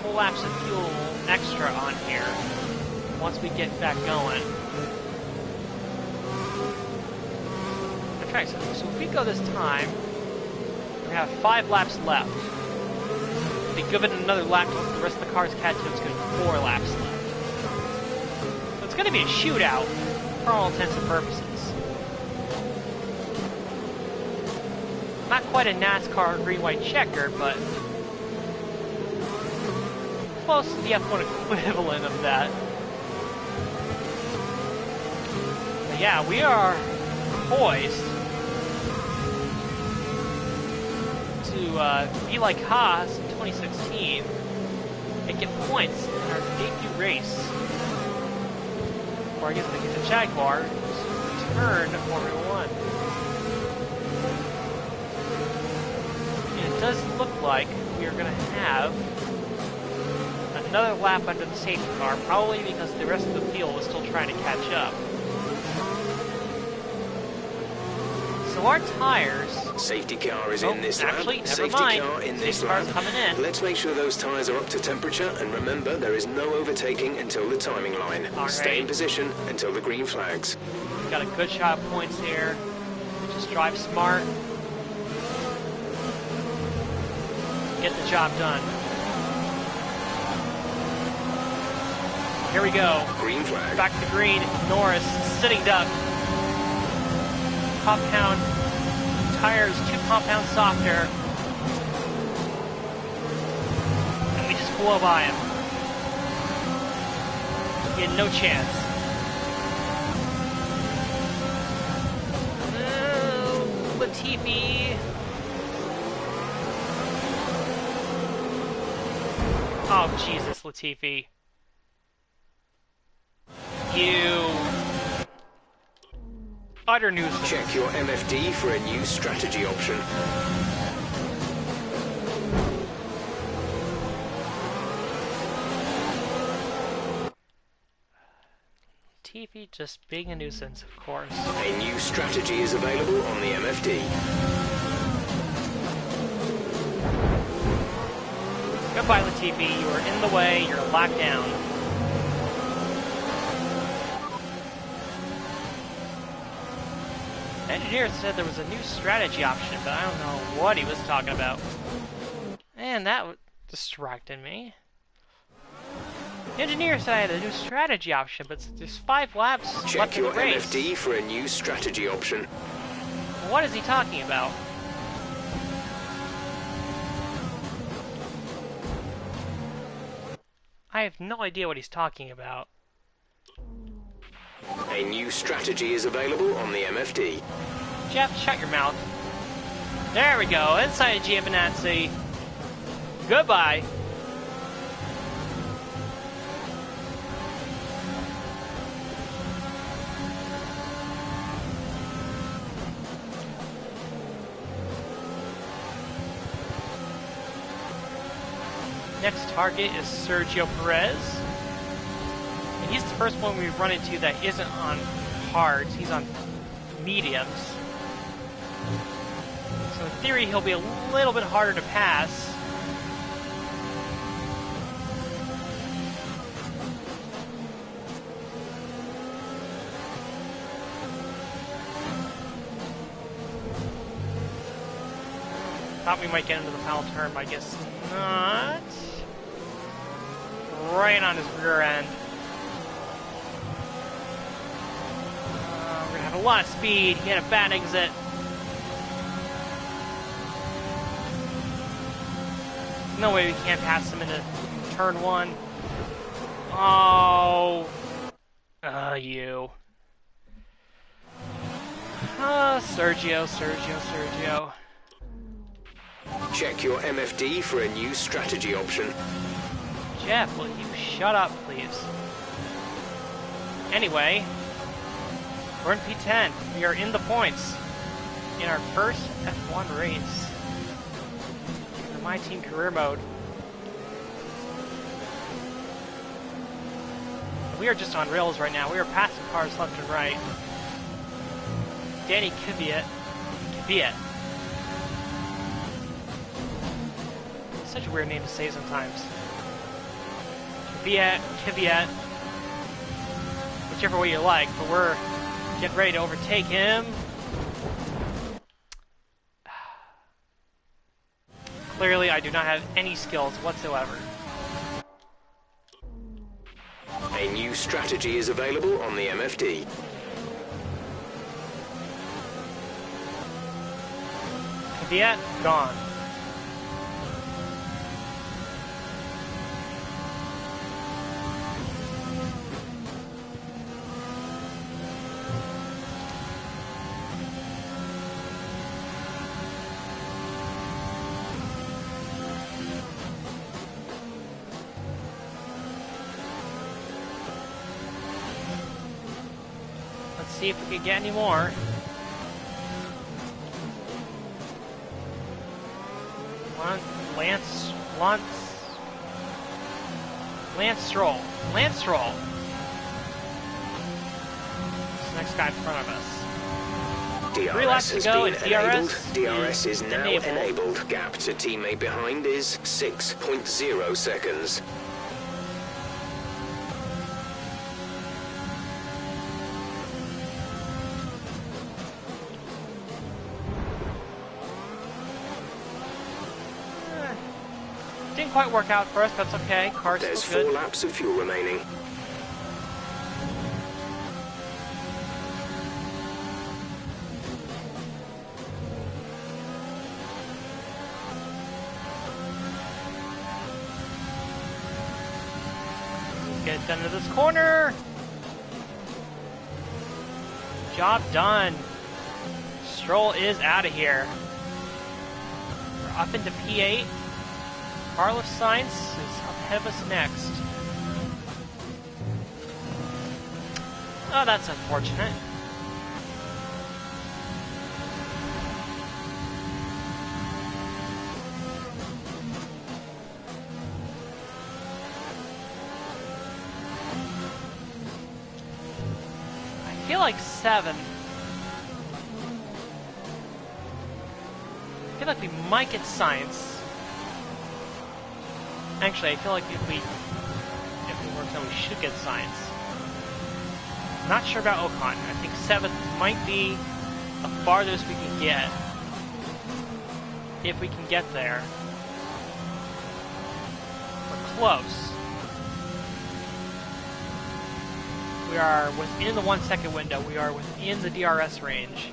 full laps of fuel extra on here once we get back going. Okay, so if we go this time, we have 5 laps left. If we give it another lap to let the rest of the cars catch up, it's going to be 4 laps left. So it's going to be a shootout for all intents and purposes. Not quite a NASCAR green-white checker, but close to the F1 equivalent of that. But yeah, we are poised to be like Haas in 2016 and get points in our debut race. Or I guess they get the Jaguar to turn Formula 1. And it does look like we are going to have another lap under the safety car, probably because the rest of the field is still trying to catch up. So our tires... Safety car is in this lap. Actually, never Safety mind. car in this Safety car's lap. coming in. Let's make sure those tires are up to temperature, and remember, there is no overtaking until the timing line. All Stay in right. position until the green flags. We've got a good shot of points here. Just drive smart. Get the job done. Here we go. Green flag. Back to green. Norris, sitting duck. Compound tires, 2 compounds softer. And we just blow by him. He had no chance. Latifi. Oh, Jesus, Latifi. You utter nuisance. Check your MFD for a new strategy option. Latifi just being a nuisance, of course. A new strategy is available on the MFD. Goodbye, Latifi. You are in the way. You're locked down. The engineer said there was a new strategy option, but I don't know what he was talking about. And that distracted me. The engineer said I had a new strategy option, but there's 5 laps Check left in the your race. MFD for a new strategy option. What is he talking about? I have no idea what he's talking about. A new strategy is available on the MFD. Jeff, shut your mouth. There we go, inside Giovinazzi. Goodbye. Next target is Sergio Perez. And he's the first one we've run into that isn't on hards, he's on mediums. So in theory, he'll be a little bit harder to pass. Thought we might get into the final turn, but I guess not. Right on his rear end. We're gonna have a lot of speed. He had a bad exit. No way we can't pass him into turn 1. Oh. You. Sergio. Check your MFD for a new strategy option. Jeff, will you shut up, please? Anyway, we're in P10. We are in the points in our first F1 race. In my team career mode. We are just on rails right now. We are passing cars left and right. Danny Kvyat. Such a weird name to say sometimes. Kvyat, whichever way you like, but we're getting ready to overtake him. Clearly, I do not have any skills whatsoever. A new strategy is available on the MFD. Kvyat, gone. See if we can get any more. Lance Stroll. This next guy in front of us. 3 laps to go and DRS is now enabled. Gap to teammate behind is 6.0 seconds. Didn't quite work out for us, that's okay. Car's There's still 4 good. laps of fuel remaining. Get it done to this corner. Job done. Stroll is out of here. We're up into P8. Carlos Sainz is ahead of us next. Oh, that's unfortunate. feel like 7. I feel like we might get science. Actually, I feel like if it works out, we should get science. Not sure about Ocon. I think 7th might be the farthest we can get. If we can get there. We're close. We are within the 1 second window. We are within the DRS range.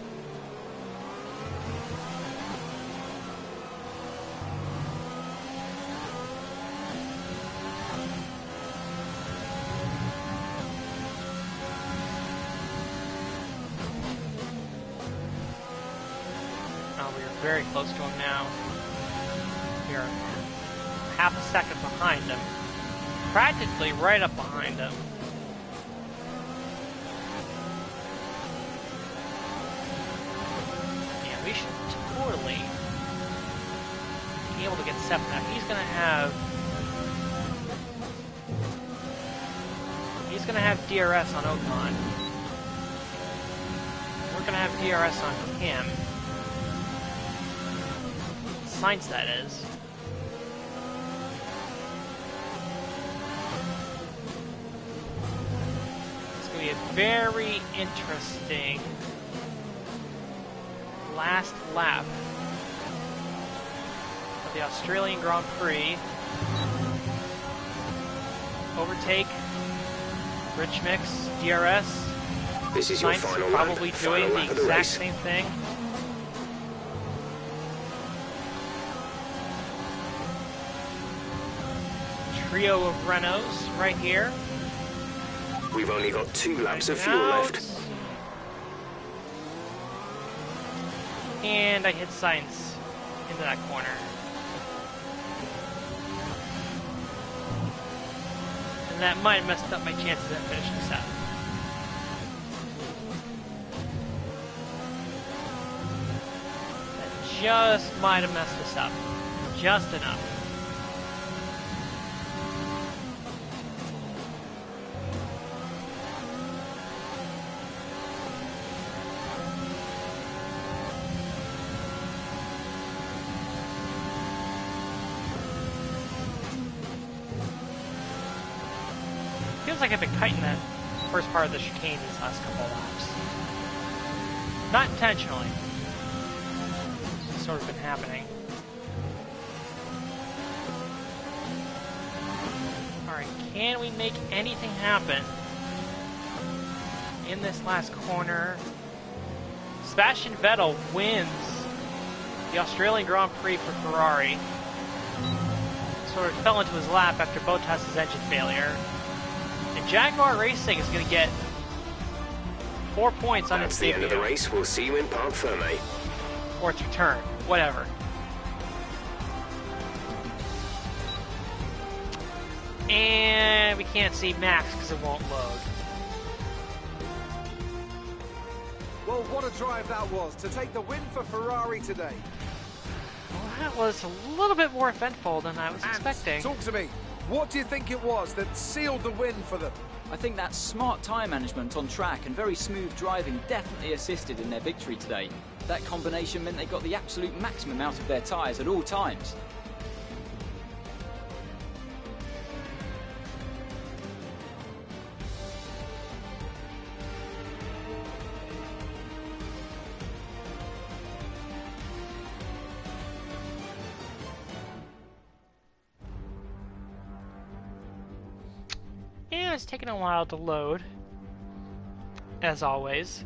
Very close to him now. We are half a second behind him. Practically right up behind him. Yeah, we should totally be able to get 7 now. He's gonna have DRS on Ocon. We're gonna have DRS on him. Science, that is. It's going to be a very interesting last lap of the Australian Grand Prix. Overtake, Rich Mix, DRS. This is your Science final probably lap. doing Final the lap of the exact race. same thing. Trio of Renaults right here. We've only got 2 laps of Right fuel out. left. And I hit Science into that corner. And that might have messed up my chances at finishing 7th. That just might have messed us up. Just enough. Feels like I've been kiting that first part of the chicane these last couple of laps. Not intentionally. It's sort of been happening. Alright, can we make anything happen in this last corner? Sebastian Vettel wins the Australian Grand Prix for Ferrari. Sort of fell into his lap after Bottas' engine failure. And Jaguar Racing is going to get 4 points on That's its the debut. end of the race. We'll see you in Parc Fermé. Or its return. Whatever. And we can't see Max because it won't load. Well, what a drive that was to take the win for Ferrari today. Well, that was a little bit more eventful than I was And expecting. talk to me. What do you think it was that sealed the win for them? I think that smart tyre management on track and very smooth driving definitely assisted in their victory today. That combination meant they got the absolute maximum out of their tyres at all times. Yeah, it's taking a while to load, as always.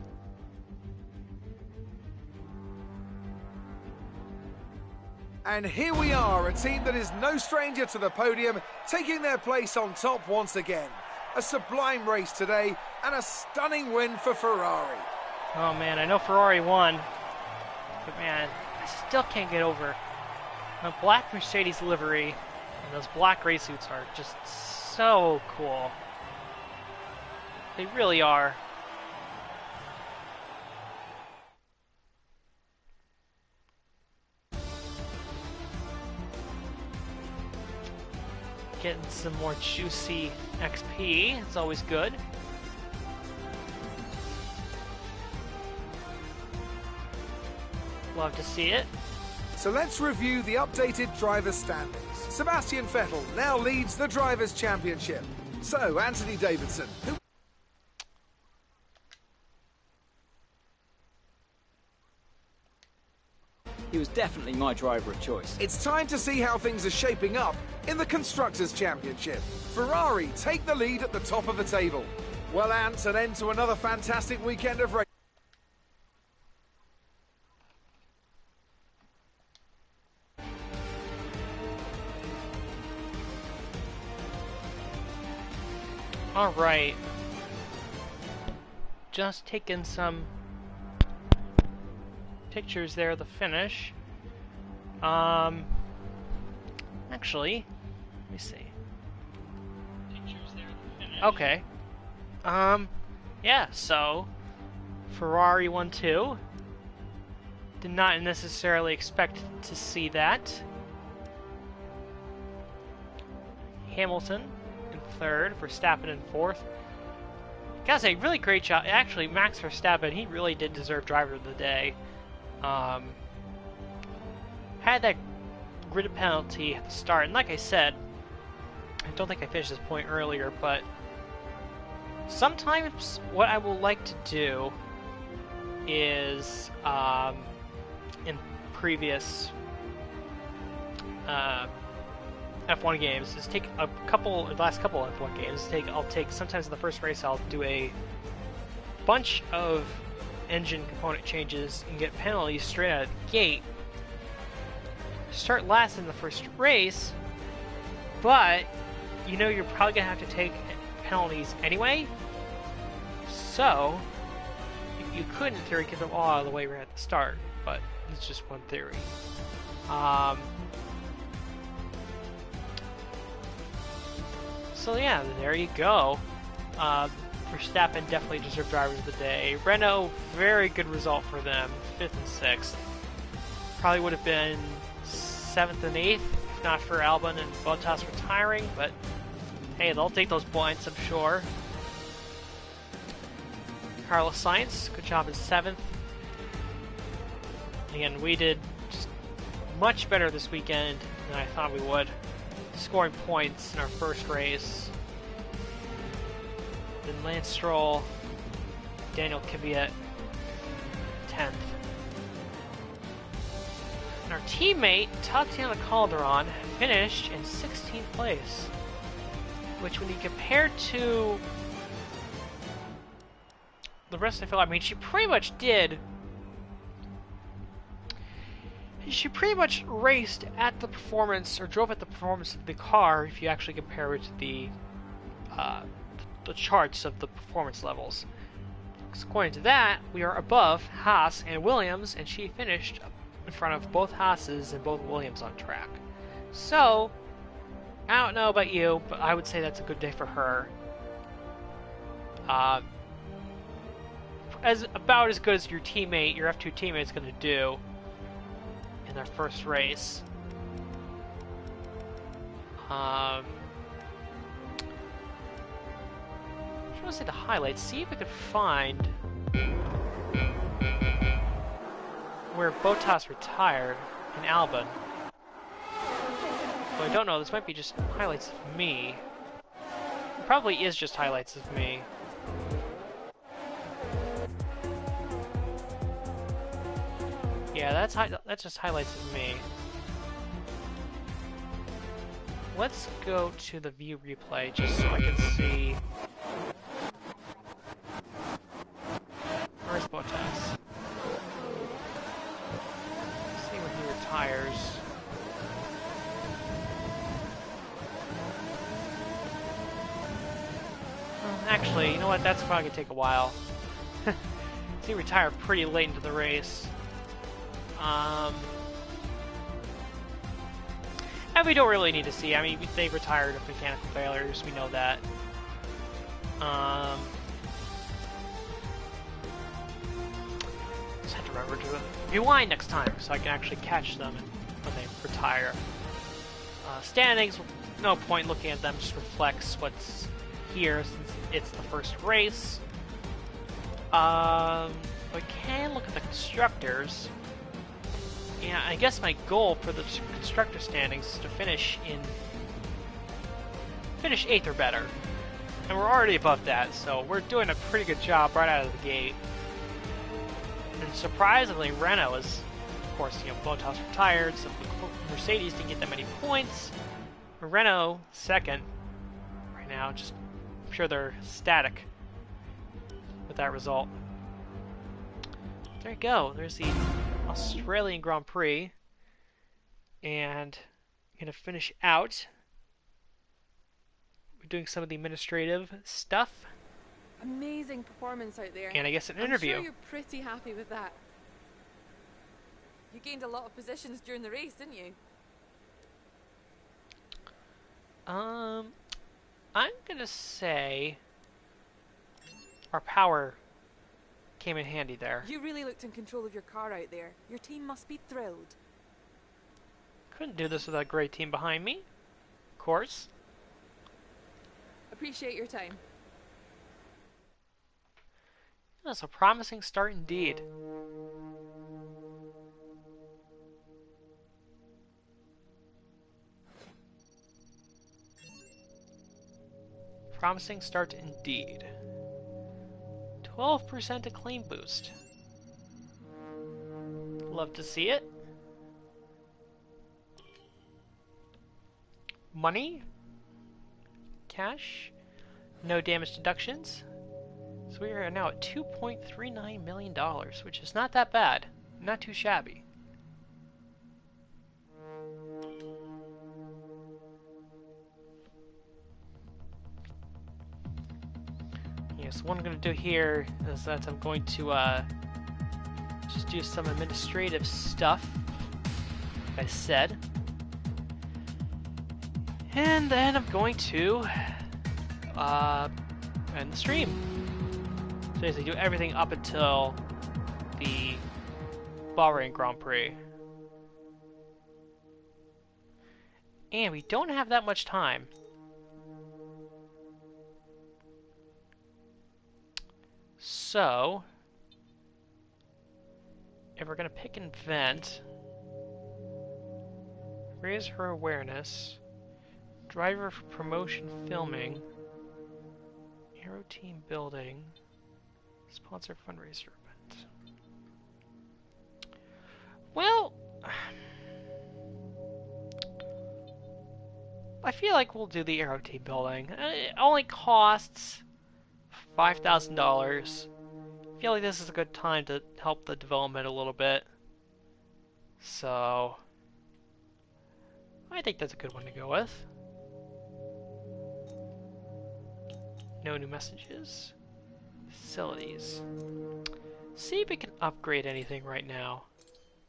And here we are, a team that is no stranger to the podium, taking their place on top once again. A sublime race today, and a stunning win for Ferrari. Oh man, I know Ferrari won, but man, I still can't get over the black Mercedes livery and those black race suits are just so cool. They really are. Getting some more juicy XP, it's always good. Love to see it. So let's review the updated drivers' standings. Sebastian Vettel now leads the Drivers' Championship. So, Anthony Davidson, who... He was definitely my driver of choice. It's time to see how things are shaping up in the Constructors' Championship. Ferrari take the lead at the top of the table. Well, Ant, an end to another fantastic weekend of racing. Alright. Just taking some pictures there of the finish. Actually, let me see. Pictures there of the finish. Okay. Yeah, so Ferrari 1-2. Did not necessarily expect to see that. Hamilton in third, Verstappen in fourth. Gotta say, really great job. Actually, Max Verstappen, he really did deserve driver of the day. Had that grid penalty at the start, and like I said, I don't think I finished this point earlier, but sometimes what I will like to do is, in previous F1 games, is take the last couple F1 games, I'll take, sometimes in the first race I'll do a bunch of engine component changes and get penalties straight out of the gate. Start last in the first race, but you know you're probably going to have to take penalties anyway, so you could in theory get them all out of the way right at the start, but it's just one theory. So yeah, there you go. Verstappen definitely deserved drivers of the day. Renault, very good result for them, 5th and 6th. Probably would have been 7th and 8th, if not for Albon and Bottas retiring, but hey, they'll take those points, I'm sure. Carlos Sainz, good job in 7th. Again, we did just much better this weekend than I thought we would, scoring points in our first race. Then Lance Stroll, Daniel Kvyat, 10th. And our teammate, Tatiana Calderon, finished in 16th place. Which, when you compare to the rest of the field, I mean, she pretty much did. She pretty much raced at the performance, or drove at the performance of the car, if you actually compare it to the charts of the performance levels. Because according to that, we are above Haas and Williams, and she finished in front of both Haas's and both Williams on track. So, I don't know about you, but I would say that's a good day for her. About as good as your teammate, your F2 teammate, is going to do in their first race. I want to say the highlights. See if we can find where Bottas retired in Albon. Well, I don't know. This might be just highlights of me. It probably is just highlights of me. Yeah, that's just highlights of me. Let's go to the view replay just so I can see. Where's Bottas? Let's see when he retires. Actually, you know what? That's probably gonna take a while. He retired pretty late into the race. And we don't really need to see. I mean, they retired of mechanical failures. We know that. Just have to remember to rewind next time so I can actually catch them when they retire. Standings, no point looking at them. Just reflects what's here since it's the first race. We can look at the constructors. Yeah, I guess my goal for the constructor standings is to finish 8th or better. And we're already above that, so we're doing a pretty good job right out of the gate. And surprisingly, Renault is, of course, Bottas retired, so Mercedes didn't get that many points. Renault, second, right now, just I'm sure they're ecstatic with that result. There you go, there's the Australian Grand Prix. And I'm going to finish out. We're doing some of the administrative stuff. Amazing performance out there. And I guess an interview. I'm sure you're pretty happy with that. You gained a lot of positions during the race, didn't you? I'm gonna say our power came in handy there. You really looked in control of your car out there. Your team must be thrilled. Couldn't do this without a great team behind me, of course. Appreciate your time. That's a promising start indeed. Promising start indeed. 12% acclaim boost. Love to see it. Money. Cash. No damage deductions. So we are now at $2.39 million, which is not that bad. Not too shabby. Yes, what I'm going to do here is that I'm going to just do some administrative stuff, like I said. And then I'm going to end the stream. So basically do everything up until the Bahrain Grand Prix. And we don't have that much time. So, if we're going to pick an event, raise her awareness, driver for promotion filming, hero team building, sponsor fundraiser event. Well, I feel like we'll do the aero team building. It only costs $5,000. I feel like this is a good time to help the development a little bit. So, I think that's a good one to go with. No new messages. Facilities. See if we can upgrade anything right now.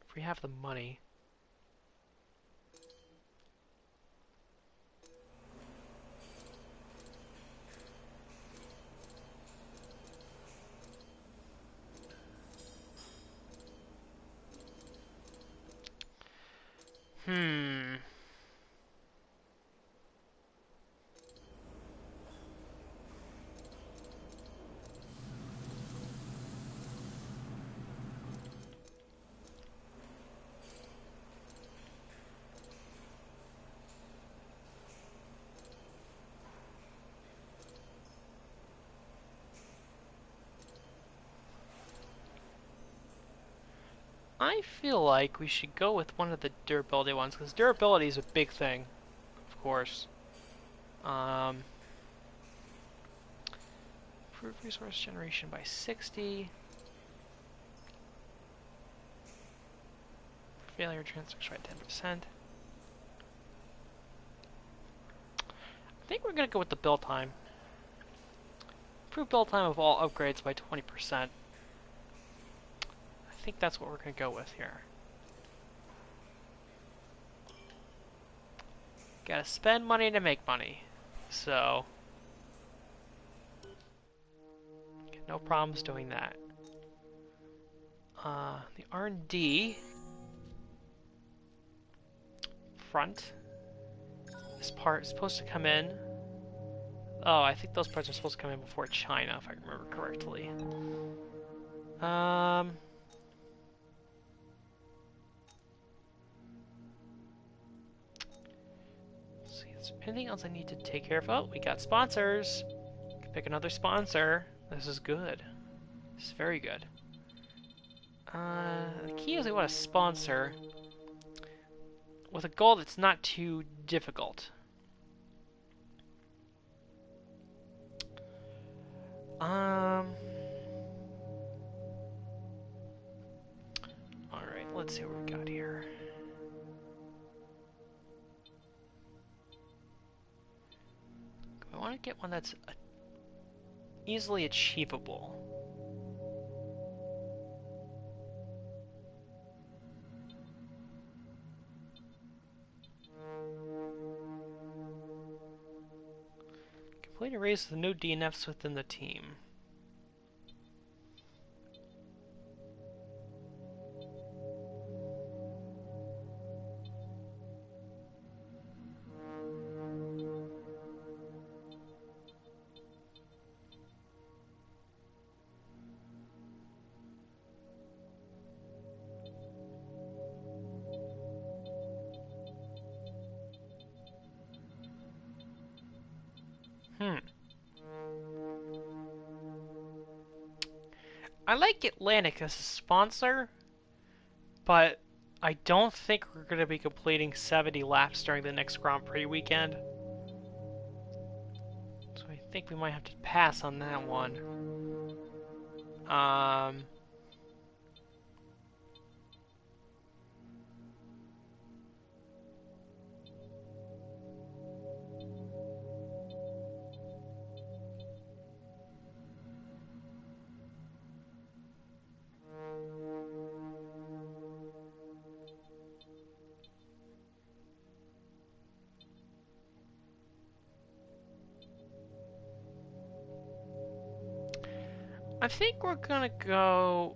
If we have the money. I feel like we should go with one of the durability ones, because durability is a big thing, of course. Improve resource generation by 60. Failure transfers by 10%. I think we're going to go with the build time. Improve build time of all upgrades by 20%. I think that's what we're going to go with here. Gotta spend money to make money. So, no problems doing that. The R&D front. This part is supposed to come in. Oh, I think those parts are supposed to come in before China, if I remember correctly. see, is there anything else I need to take care of? Oh, we got sponsors. Can pick another sponsor. This is good. This is very good. The key is I want a sponsor with a goal that's not too difficult. Alright, let's see what we got here. I want to get one that's easily achievable. Complete a race with no DNFs within the team. I like Atlantic as a sponsor, but I don't think we're going to be completing 70 laps during the next Grand Prix weekend. So I think we might have to pass on that one. I think we're gonna go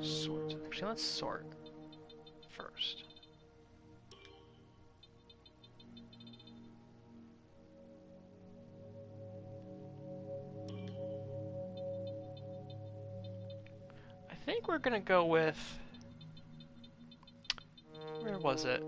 sort. Actually, let's sort first. I think we're gonna go with. Where was it?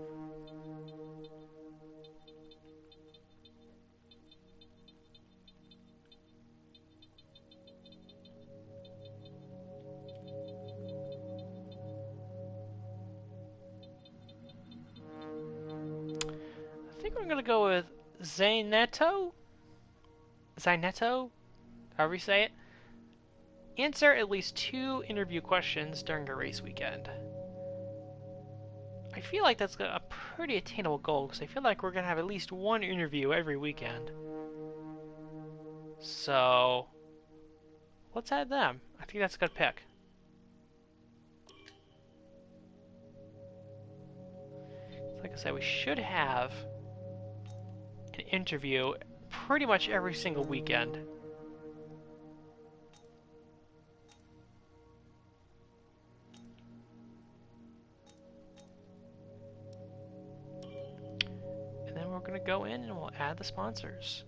I think we're gonna go with Zaineto? Zaineto? However you say it. Answer at least 2 interview questions during the race weekend. I feel like that's a pretty attainable goal, because I feel like we're gonna have at least 1 interview every weekend. So, let's add them. I think that's a good pick. Like I said, we should have an interview pretty much every single weekend. And then we're going to go in and we'll add the sponsors.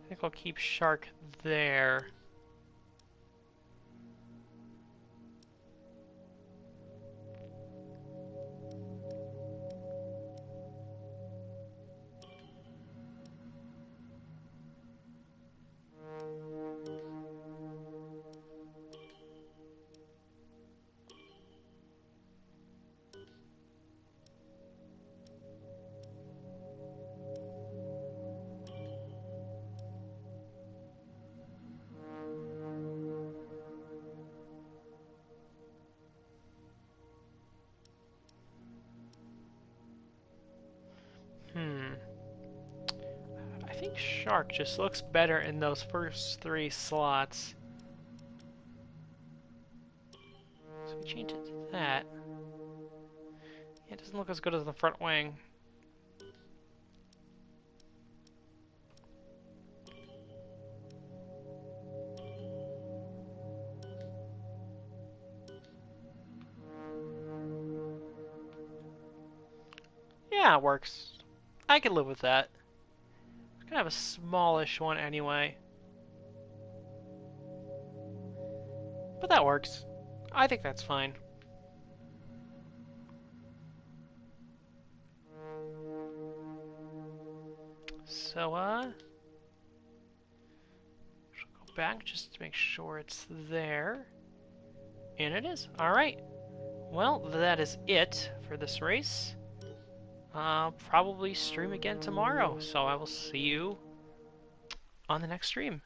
I think I'll keep Shark there. I think Shark just looks better in those first 3 slots. So we change it to that. It doesn't look as good as the front wing. Yeah, it works. I can live with that. I'm gonna have a smallish one anyway. But that works. I think that's fine. So, go back just to make sure it's there. And it is. Alright. Well, that is it for this race. I'll probably stream again tomorrow, so I will see you on the next stream.